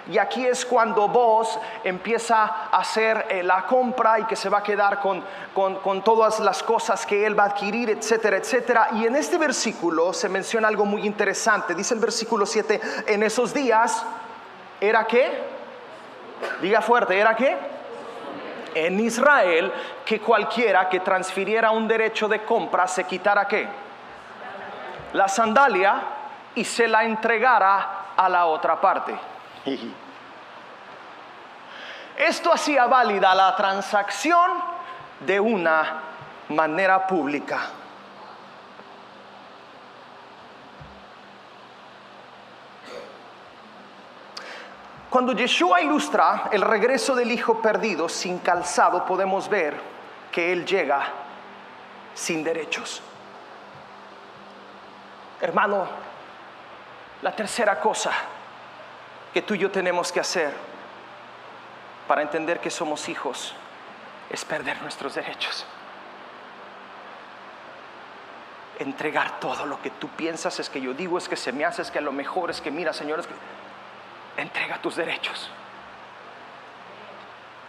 Y aquí es cuando Boaz empieza a hacer la compra y que se va a quedar con todas las cosas que él va a adquirir, etcétera, etcétera. Y en este versículo se menciona algo muy interesante. Dice el versículo 7, en esos días, ¿era qué? Diga fuerte, ¿era qué? En Israel, que cualquiera que transfiriera un derecho de compra se quitara ¿qué? La sandalia y se la entregara a la otra parte. Esto hacía válida la transacción de una manera pública. Cuando Yeshua ilustra el regreso del hijo perdido sin calzado, podemos ver que él llega sin derechos. Hermano, la tercera cosa que tú y yo tenemos que hacer para entender que somos hijos es perder nuestros derechos. Entregar todo lo que tú piensas, es que yo digo, es que se me hace, es que a lo mejor, es que mira, Señor, es que entrega tus derechos.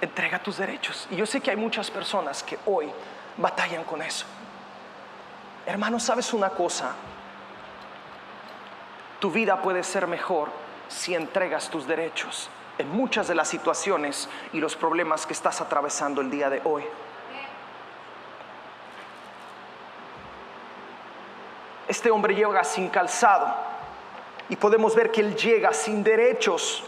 Entrega tus derechos. Y yo sé que hay muchas personas que hoy batallan con eso. Hermano, ¿sabes una cosa? Tu vida puede ser mejor si entregas tus derechos en muchas de las situaciones y los problemas que estás atravesando el día de hoy. Este hombre llega sin calzado y podemos ver que él llega sin derechos.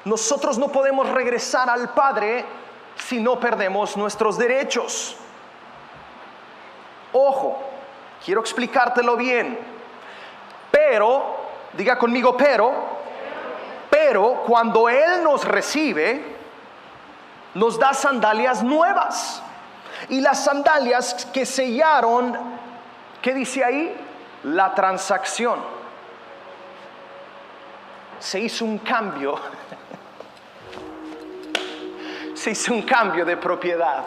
Nosotros no podemos regresar al Padre si no perdemos nuestros derechos. Ojo, quiero explicártelo bien. Pero, diga conmigo, pero cuando Él nos recibe, nos da sandalias nuevas. Y las sandalias que sellaron, ¿qué dice ahí? La transacción. Se hizo un cambio Se hizo un cambio de propiedad.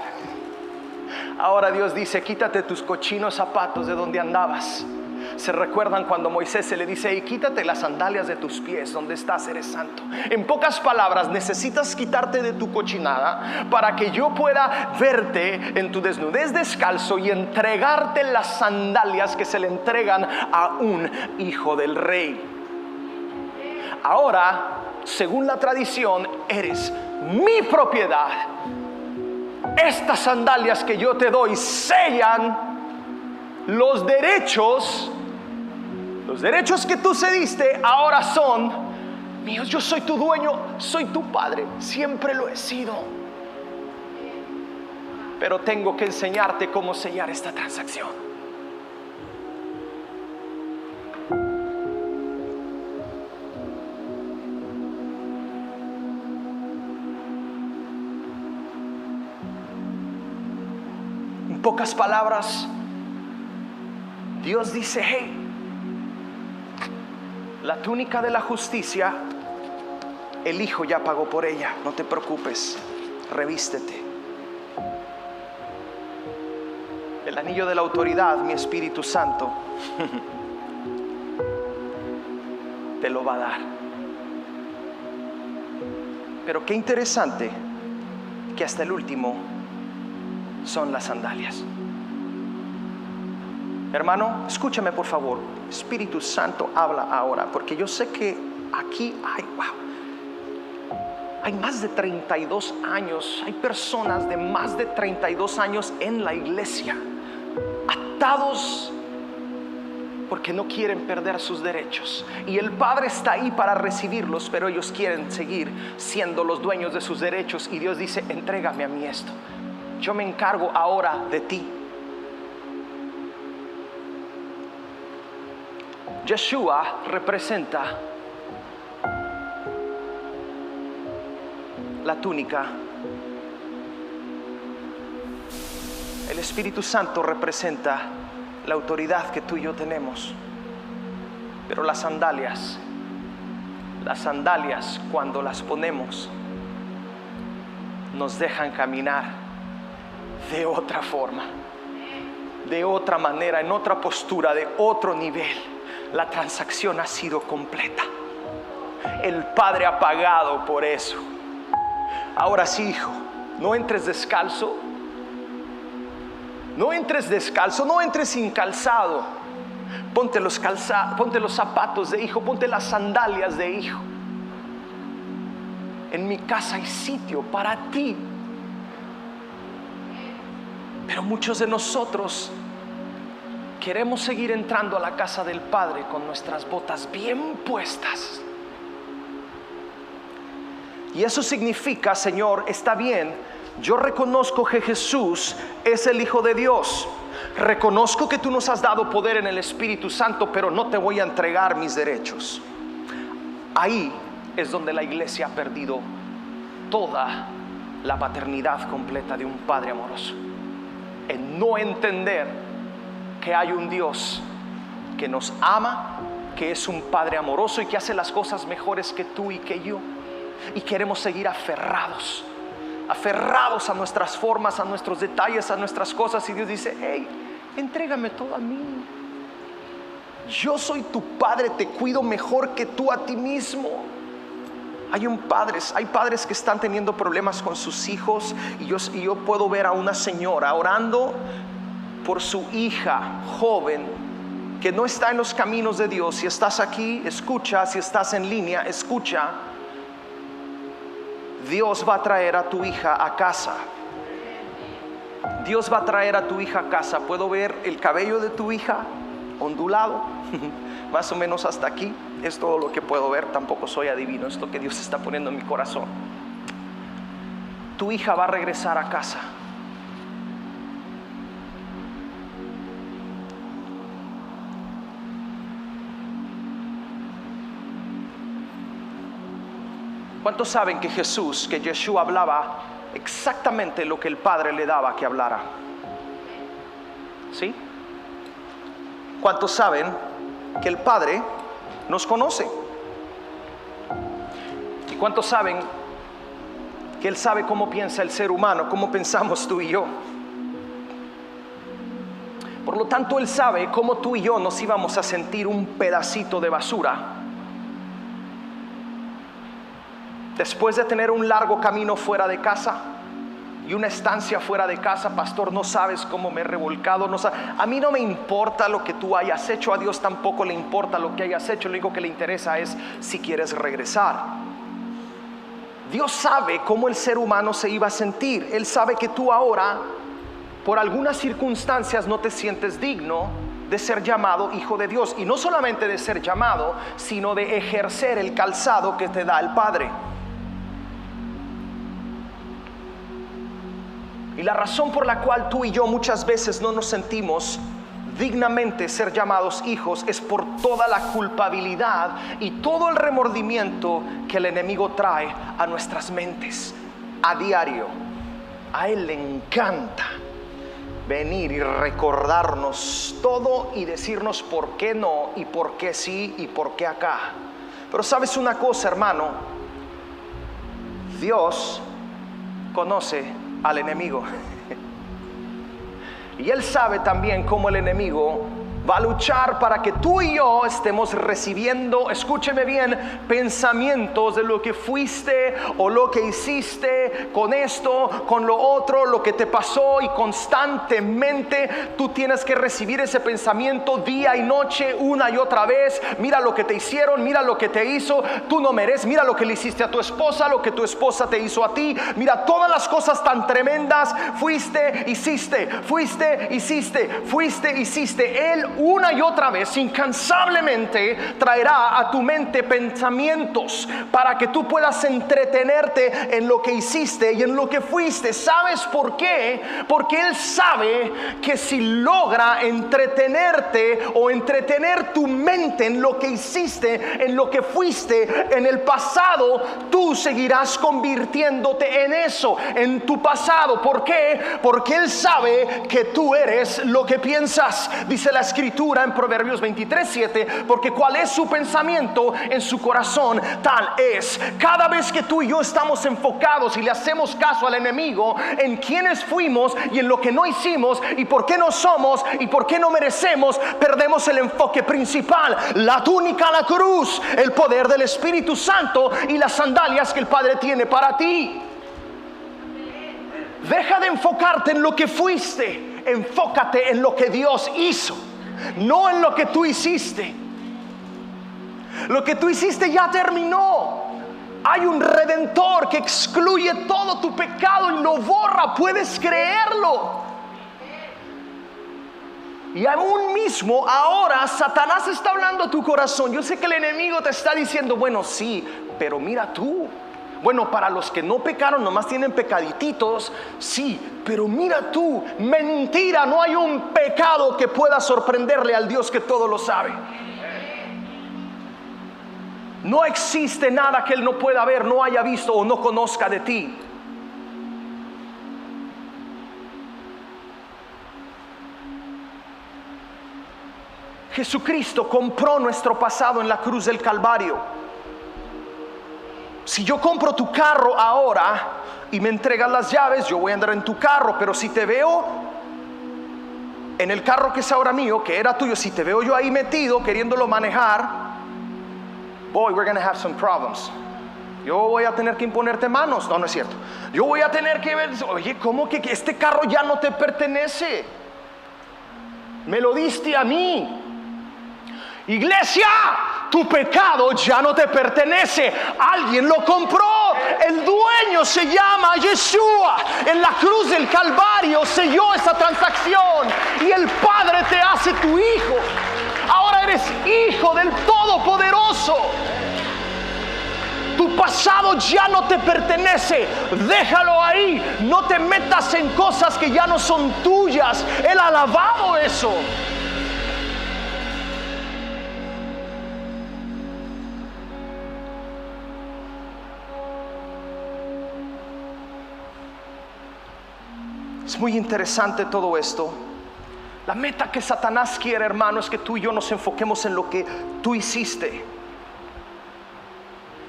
Ahora Dios dice: quítate tus cochinos zapatos de donde andabas. Se recuerdan cuando Moisés se le dice: y quítate las sandalias de tus pies, donde estás eres santo. En pocas palabras, necesitas quitarte de tu cochinada para que yo pueda verte en tu desnudez descalzo y entregarte las sandalias que se le entregan a un hijo del rey. Ahora, según la tradición, eres mi propiedad. Estas sandalias que yo te doy sellan los derechos que tú cediste, ahora son míos. Yo soy tu dueño, soy tu padre, siempre lo he sido. Pero tengo que enseñarte cómo sellar esta transacción. En pocas palabras, Dios dice: hey, la túnica de la justicia, el Hijo ya pagó por ella, no te preocupes, revístete. El anillo de la autoridad, mi Espíritu Santo, te lo va a dar. Pero qué interesante que hasta el último son las sandalias. Hermano, escúchame por favor. Espíritu Santo, habla ahora, porque yo sé que aquí hay más de 32 años, hay personas de más de 32 años en la iglesia, atados porque no quieren perder sus derechos. Y el Padre está ahí para recibirlos, pero ellos quieren seguir siendo los dueños de sus derechos. Y Dios dice: entrégame a mí esto. Yo me encargo ahora de ti. Yeshua representa la túnica. El Espíritu Santo representa la autoridad que tú y yo tenemos. Pero las sandalias cuando las ponemos, nos dejan caminar de otra forma, de otra manera, en otra postura, de otro nivel. La transacción ha sido completa. El Padre ha pagado por eso. Ahora sí, hijo, no entres descalzo. No entres descalzo, no entres sin calzado. Ponte los zapatos de hijo, ponte las sandalias de hijo. En mi casa hay sitio para ti. Pero muchos de nosotros queremos seguir entrando a la casa del Padre con nuestras botas bien puestas. Y eso significa: Señor, está bien, yo reconozco que Jesús es el Hijo de Dios. Reconozco que tú nos has dado poder en el Espíritu Santo, pero no te voy a entregar mis derechos. Ahí es donde la iglesia ha perdido toda la paternidad completa de un Padre amoroso. En no entender que hay un Dios que nos ama, que es un Padre amoroso y que hace las cosas mejores que tú y que yo. Y queremos seguir aferrados a nuestras formas, a nuestros detalles, a nuestras cosas. Y Dios dice: hey, entrégame todo a mí. Yo soy tu Padre, te cuido mejor que tú a ti mismo. Hay padres que están teniendo problemas con sus hijos, y yo puedo ver a una señora orando por su hija joven que no está en los caminos de Dios. Si estás aquí, escucha. Si estás en línea, escucha. Dios va a traer a tu hija a casa. Dios va a traer a tu hija a casa. Puedo ver el cabello de tu hija ondulado, más o menos hasta aquí. Es todo lo que puedo ver. Tampoco soy adivino, es lo que Dios está poniendo en mi corazón. Tu hija va a regresar a casa. ¿Cuántos saben que Yeshua hablaba exactamente lo que el Padre le daba que hablara? ¿Sí? ¿Cuántos saben que el Padre nos conoce? ¿Y cuántos saben que Él sabe cómo piensa el ser humano, cómo pensamos tú y yo. Por lo tanto, Él sabe cómo tú y yo nos íbamos a sentir un pedacito de basura después de tener un largo camino fuera de casa y una estancia fuera de casa. Pastor, no sabes cómo me he revolcado. A mí no me importa lo que tú hayas hecho, a Dios tampoco le importa lo que hayas hecho. Lo único que le interesa es si quieres regresar. Dios sabe cómo el ser humano se iba a sentir. Él sabe que tú ahora, por algunas circunstancias, no te sientes digno de ser llamado hijo de Dios. Y no solamente de ser llamado, sino de ejercer el calzado que te da el Padre. Y la razón por la cual tú y yo muchas veces no nos sentimos dignamente ser llamados hijos es por toda la culpabilidad y todo el remordimiento que el enemigo trae a nuestras mentes a diario. A él le encanta venir y recordarnos todo y decirnos por qué no y por qué sí y por qué acá. Pero sabes una cosa, hermano, Dios conoce al enemigo y Él sabe también cómo el enemigo va a luchar para que tú y yo estemos recibiendo, escúcheme bien, pensamientos de lo que fuiste o lo que hiciste con esto, con lo otro, lo que te pasó, y constantemente tú tienes que recibir ese pensamiento día y noche, una y otra vez. Mira lo que te hicieron, mira lo que te hizo, tú no mereces, mira lo que le hiciste a tu esposa, lo que tu esposa te hizo a ti, mira todas las cosas tan tremendas, fuiste, hiciste, Él una y otra vez incansablemente traerá a tu mente pensamientos para que tú puedas entretenerte en lo que hiciste y en lo que fuiste. ¿Sabes por qué? Porque Él sabe que si logra entretenerte o entretener tu mente en lo que hiciste, en lo que fuiste en el pasado, tú seguirás convirtiéndote en eso, en tu pasado. ¿Por qué? Porque Él sabe que tú eres lo que piensas. Dice la Escritura en Proverbios 23:7, porque cuál es su pensamiento en su corazón, tal es. Cada vez que tú y yo estamos enfocados y le hacemos caso al enemigo en quiénes fuimos y en lo que no hicimos y por qué no somos y por qué no merecemos, perdemos el enfoque principal: la túnica, la cruz, el poder del Espíritu Santo y las sandalias que el Padre tiene para ti. Deja de enfocarte en lo que fuiste, enfócate en lo que Dios hizo, no en lo que tú hiciste. Lo que tú hiciste ya terminó. Hay un Redentor que excluye todo tu pecado y lo borra. Puedes creerlo. Y aún mismo ahora Satanás está hablando a tu corazón. Yo sé que el enemigo te está diciendo: bueno, sí, pero mira tú. Bueno, para los que no pecaron, nomás tienen pecadititos. Sí, pero mira tú. Mentira, no hay un pecado que pueda sorprenderle al Dios que todo lo sabe. No existe nada que Él no pueda ver, no haya visto o no conozca de ti. Jesucristo compró nuestro pasado en la cruz del Calvario. Si yo compro tu carro ahora y me entregas las llaves, yo voy a andar en tu carro. Pero si te veo en el carro que es ahora mío, que era tuyo, si te veo yo ahí metido queriéndolo manejar, boy, we're gonna have some problems. Yo voy a tener que imponerte manos. No, no es cierto. Yo voy a tener que ver: oye, ¿cómo que este carro ya no te pertenece? Me lo diste a mí. Iglesia, tu pecado ya no te pertenece. Alguien lo compró. El dueño se llama Yeshua. En la cruz del Calvario selló esa transacción y el Padre te hace tu hijo. Ahora eres hijo del Todopoderoso. Tu pasado ya no te pertenece. Déjalo ahí. No te metas en cosas que ya no son tuyas. Él ha lavado eso. Es muy interesante todo esto. La meta que Satanás quiere, hermano, es que tú y yo nos enfoquemos en lo que tú hiciste.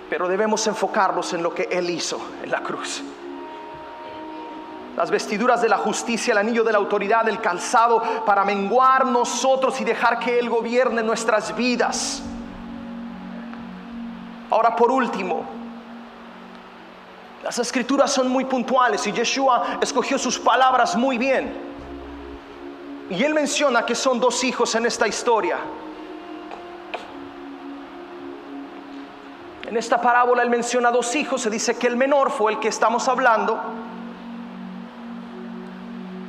Pero debemos enfocarnos en lo que Él hizo en la cruz. las vestiduras de la justicia, el anillo de la autoridad, el calzado, para menguar nosotros y dejar que Él gobierne nuestras vidas. Ahora, por último, las escrituras son muy puntuales y Yeshua escogió sus palabras muy bien. Y Él menciona que son 2 hijos en esta historia. En esta parábola Él menciona 2 hijos. Se dice que el menor fue el que estamos hablando.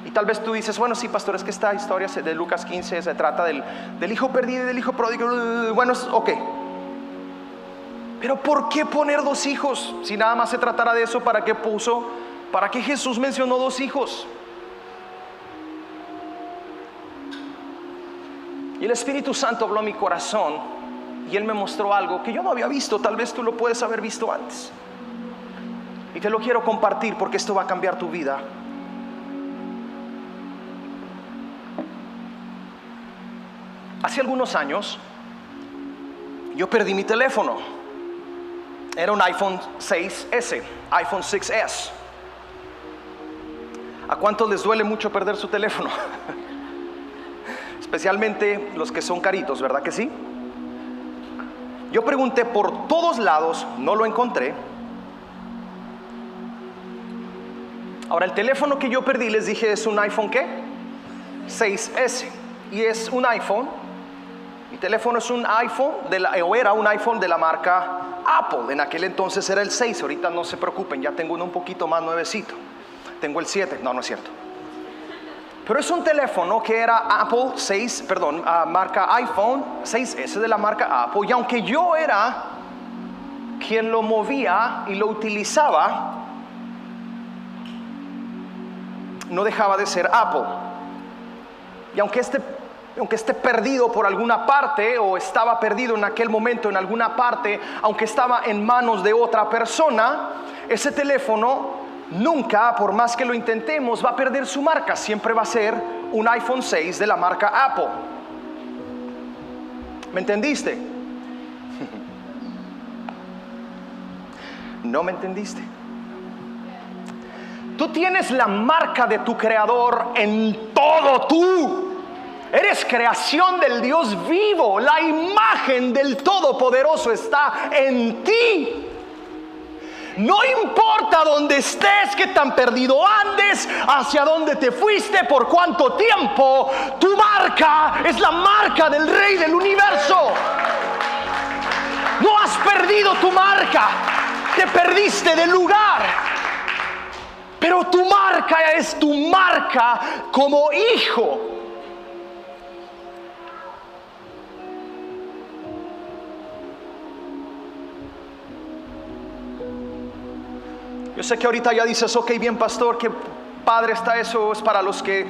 Y tal vez tú dices, bueno, sí, pastor, es que esta historia de Lucas 15 se trata del hijo perdido y del hijo pródigo. Bueno, ok. Pero ¿por qué poner 2 hijos? Si nada más se tratara de eso, ¿para qué puso? ¿Para qué Jesús mencionó 2 hijos? Y el Espíritu Santo habló a mi corazón y Él me mostró algo que yo no había visto. Tal vez tú lo puedes haber visto antes. Y te lo quiero compartir porque esto va a cambiar tu vida. Hace algunos años yo perdí mi teléfono. Era un iPhone 6S, iPhone 6S. ¿A cuántos les duele mucho perder su teléfono? Especialmente los que son caritos, ¿verdad que sí? Yo pregunté por todos lados, no lo encontré. Ahora, el teléfono que yo perdí, les dije, es un iPhone ¿qué? 6S. Y es un iPhone. Mi teléfono es un iPhone, o era un iPhone de la marca Apple. En aquel entonces era el 6, ahorita no se preocupen, ya tengo uno un poquito más nuevecito. Tengo el 7, no es cierto. Pero es un teléfono que era Apple 6, marca iPhone 6S de la marca Apple. Y aunque yo era quien lo movía y lo utilizaba, no dejaba de ser Apple. Y aunque esté perdido por alguna parte, o estaba perdido en aquel momento en alguna parte, aunque estaba en manos de otra persona, ese teléfono nunca, por más que lo intentemos, va a perder su marca. Siempre va a ser un iPhone 6 de la marca Apple. ¿Me entendiste? ¿No me entendiste? Tú tienes la marca de tu Creador en todo tú. Eres creación del Dios vivo. La imagen del Todopoderoso está en ti. No importa dónde estés, qué tan perdido andes, hacia dónde te fuiste, por cuánto tiempo, tu marca es la marca del Rey del Universo. No has perdido tu marca, te perdiste de lugar, pero tu marca es tu marca como hijo. Yo sé que ahorita ya dices, ok, bien pastor, qué padre está eso, es para los que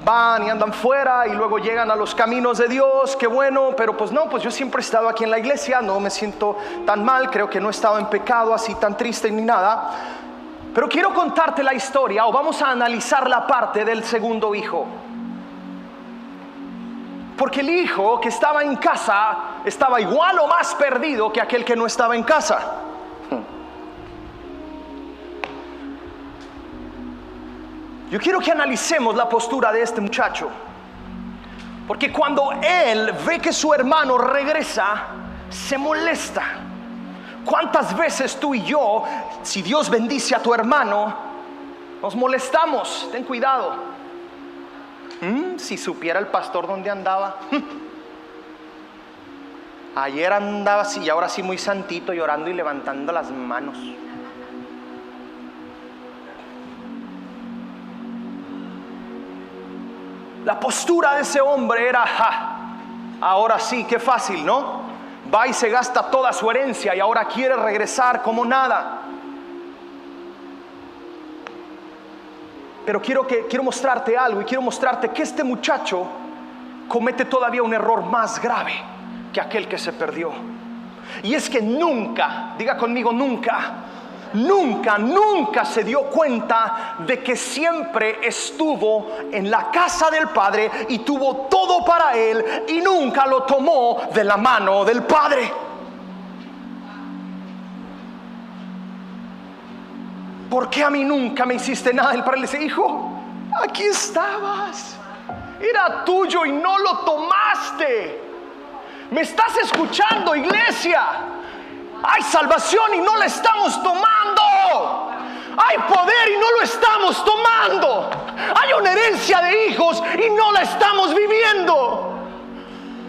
van y andan fuera y luego llegan a los caminos de Dios, qué bueno, pero pues no, pues yo siempre he estado aquí en la iglesia, no me siento tan mal, creo que no he estado en pecado así tan triste ni nada, pero quiero contarte la historia, o vamos a analizar la parte del segundo hijo. Porque el hijo que estaba en casa estaba igual o más perdido que aquel que no estaba en casa. Yo quiero que analicemos la postura de este muchacho, porque cuando él ve que su hermano regresa, se molesta. ¿Cuántas veces tú y yo, si Dios bendice a tu hermano, nos molestamos? Ten cuidado. Si supiera el pastor dónde andaba. Ayer andaba así y ahora sí muy santito, llorando y levantando las manos. La postura de ese hombre era, ahora sí, qué fácil, ¿no? Va y se gasta toda su herencia y ahora quiere regresar como nada. Pero quiero mostrarte algo, y quiero mostrarte que este muchacho comete todavía un error más grave que aquel que se perdió. Y es que nunca, diga conmigo, nunca se dio cuenta de que siempre estuvo en la casa del Padre y tuvo todo para él, y nunca lo tomó de la mano del Padre. ¿por qué a mí nunca me hiciste nada? El padre le dice: hijo, aquí estabas, era tuyo y no lo tomaste. ¿Me estás escuchando, iglesia? Hay salvación y no la estamos tomando. Hay poder y no lo estamos tomando. Hay una herencia de hijos y no la estamos viviendo.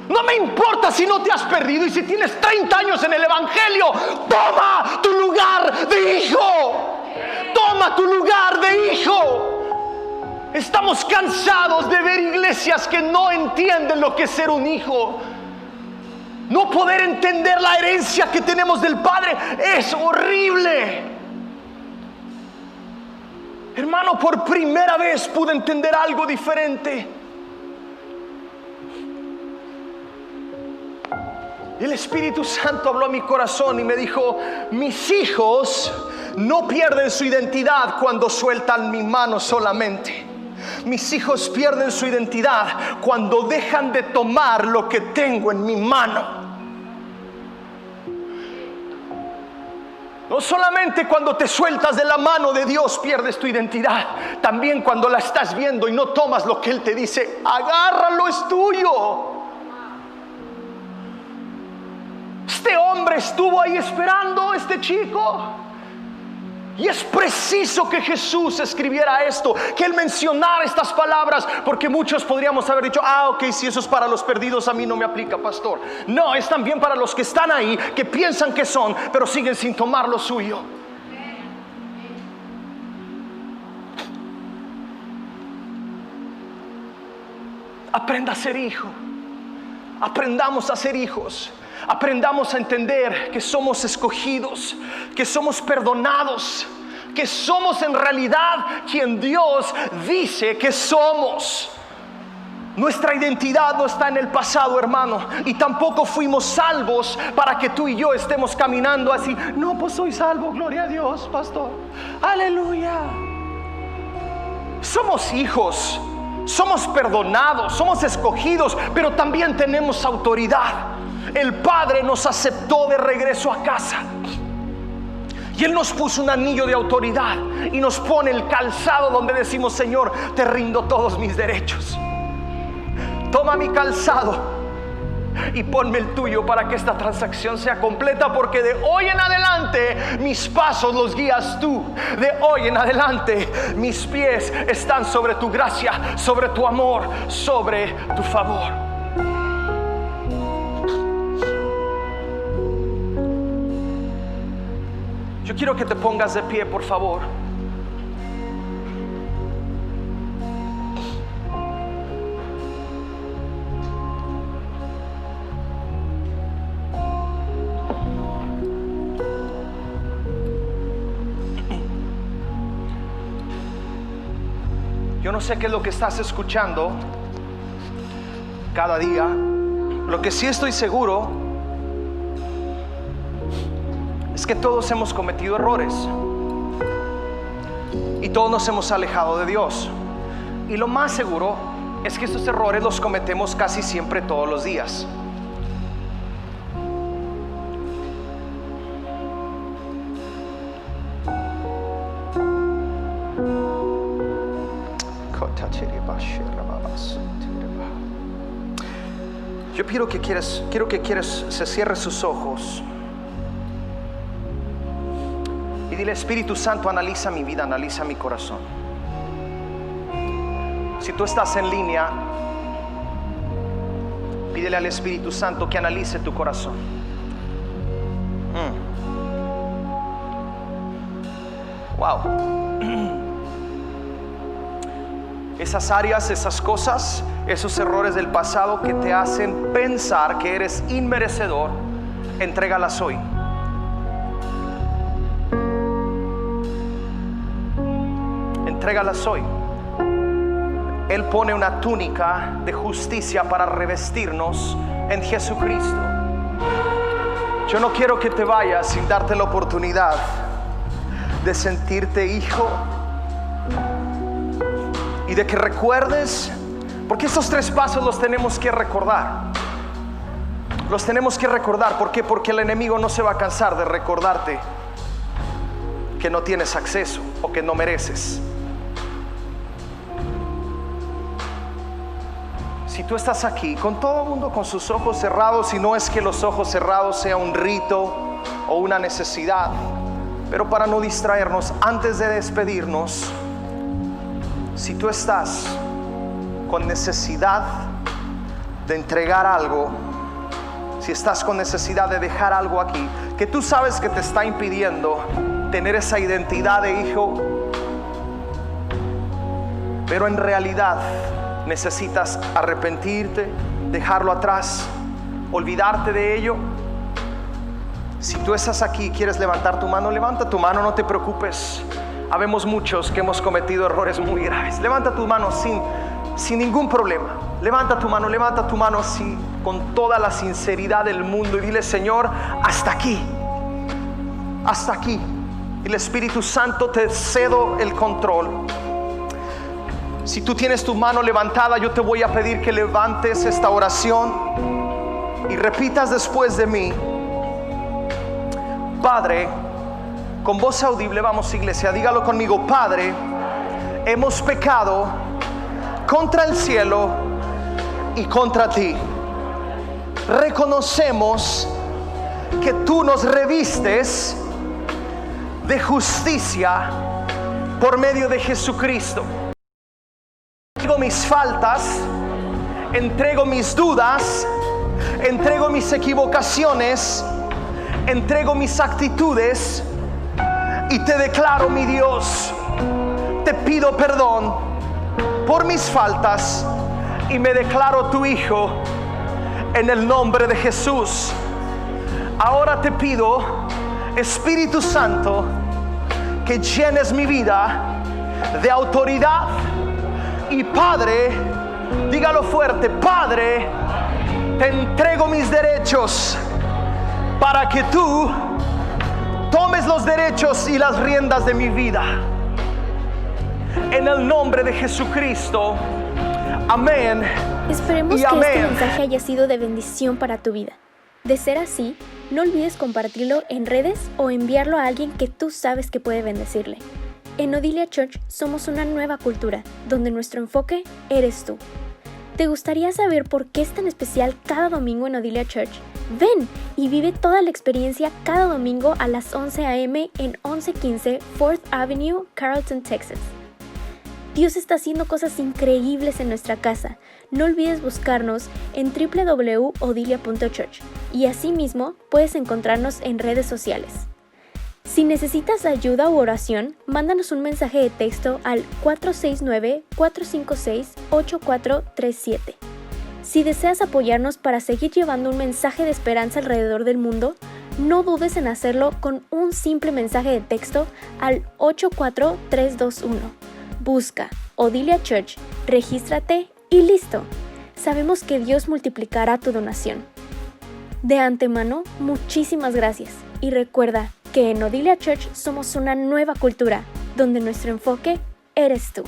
No me importa si no te has perdido y si tienes 30 años en el evangelio. Toma tu lugar de hijo. Toma tu lugar de hijo. Estamos cansados de ver iglesias que no entienden lo que es ser un hijo. No poder entender la herencia que tenemos del Padre es horrible. Hermano, por primera vez pude entender algo diferente. El Espíritu Santo habló a mi corazón y me dijo: mis hijos no pierden su identidad cuando sueltan mi mano solamente. Mis hijos pierden su identidad cuando dejan de tomar lo que tengo en mi mano. No solamente cuando te sueltas de la mano de Dios pierdes tu identidad, también cuando la estás viendo y no tomas lo que Él te dice: agárralo, es tuyo. Este hombre estuvo ahí esperando, este chico, y es preciso que Jesús escribiera esto, que Él mencionara estas palabras, porque muchos podríamos haber dicho: ok, si eso es para los perdidos, a mí no me aplica, pastor. No, es también para los que están ahí, que piensan que son, pero siguen sin tomar lo suyo. Aprenda a ser hijo. Aprendamos a ser hijos. Aprendamos a entender que somos escogidos, que somos perdonados, que somos en realidad quien Dios dice que somos. Nuestra identidad no está en el pasado, hermano, y tampoco fuimos salvos para que tú y yo estemos caminando así: no, pues soy salvo, gloria a Dios, pastor, aleluya. Somos hijos, somos perdonados, somos escogidos, pero también tenemos autoridad. El Padre nos aceptó de regreso a casa y Él nos puso un anillo de autoridad y nos pone el calzado donde decimos: Señor, te rindo todos mis derechos. Toma mi calzado y ponme el tuyo para que esta transacción sea completa, porque de hoy en adelante mis pasos los guías tú. De hoy en adelante mis pies están sobre tu gracia, sobre tu amor, sobre tu favor. Yo quiero que te pongas de pie, por favor. Yo no sé qué es lo que estás escuchando cada día. Lo que sí estoy seguro es que todos hemos cometido errores y todos nos hemos alejado de Dios, y lo más seguro es que estos errores los cometemos casi siempre todos los días. Yo quiero que se cierre sus ojos y dile: Espíritu Santo, analiza mi vida, analiza mi corazón. Si tú estás en línea, pídele al Espíritu Santo que analice tu corazón. Wow. Esas áreas, esas cosas, esos errores del pasado que te hacen pensar que eres inmerecedor, entrégalas hoy. Entrégalas hoy. Él pone una túnica de justicia para revestirnos en Jesucristo. Yo no quiero que te vayas sin darte la oportunidad de sentirte hijo y de que recuerdes, porque estos 3 pasos los tenemos que recordar. Los tenemos que recordar. ¿Por qué? Porque el enemigo no se va a cansar de recordarte que no tienes acceso o que no mereces. Si tú estás aquí con todo el mundo con sus ojos cerrados, y no es que los ojos cerrados sea un rito o una necesidad, pero para no distraernos, antes de despedirnos, si tú estás con necesidad de entregar algo, si estás con necesidad de dejar algo aquí, que tú sabes que te está impidiendo tener esa identidad de hijo, pero en realidad necesitas arrepentirte, dejarlo atrás, olvidarte de ello. Si tú estás aquí y quieres levantar tu mano, levanta tu mano, no te preocupes. Habemos muchos que hemos cometido errores muy graves. Levanta tu mano sin ningún problema. Levanta tu mano así, con toda la sinceridad del mundo, y dile: Señor, hasta aquí. Hasta aquí. Y el Espíritu Santo, te cedo el control. Si tú tienes tu mano levantada, yo te voy a pedir que levantes esta oración y repitas después de mí. Padre, con voz audible, vamos iglesia, dígalo conmigo: Padre, hemos pecado contra el cielo y contra ti. Reconocemos que tú nos revistes de justicia por medio de Jesucristo. Entrego mis faltas, entrego mis dudas, entrego mis equivocaciones, entrego mis actitudes, y te declaro, mi Dios, te pido perdón por mis faltas y me declaro tu hijo en el nombre de Jesús. Ahora te pido, Espíritu Santo, que llenes mi vida de autoridad. Y Padre, dígalo fuerte: Padre, te entrego mis derechos para que tú tomes los derechos y las riendas de mi vida. En el nombre de Jesucristo. Amén. Esperemos y que amén. este mensaje haya sido de bendición para tu vida. De ser así, no olvides compartirlo en redes o enviarlo a alguien que tú sabes que puede bendecirle. En Odilia Church somos una nueva cultura, donde nuestro enfoque eres tú. ¿Te gustaría saber por qué es tan especial cada domingo en Odilia Church? Ven y vive toda la experiencia cada domingo a las 11 a.m. en 1115 4th Avenue, Carrollton, Texas. Dios está haciendo cosas increíbles en nuestra casa. No olvides buscarnos en www.odilia.church y asimismo puedes encontrarnos en redes sociales. Si necesitas ayuda u oración, mándanos un mensaje de texto al 469-456-8437. Si deseas apoyarnos para seguir llevando un mensaje de esperanza alrededor del mundo, no dudes en hacerlo con un simple mensaje de texto al 84321. Busca Odilia Church, regístrate y listo. Sabemos que Dios multiplicará tu donación. De antemano, muchísimas gracias. Y recuerda que en Odilia Church somos una nueva cultura, donde nuestro enfoque eres tú.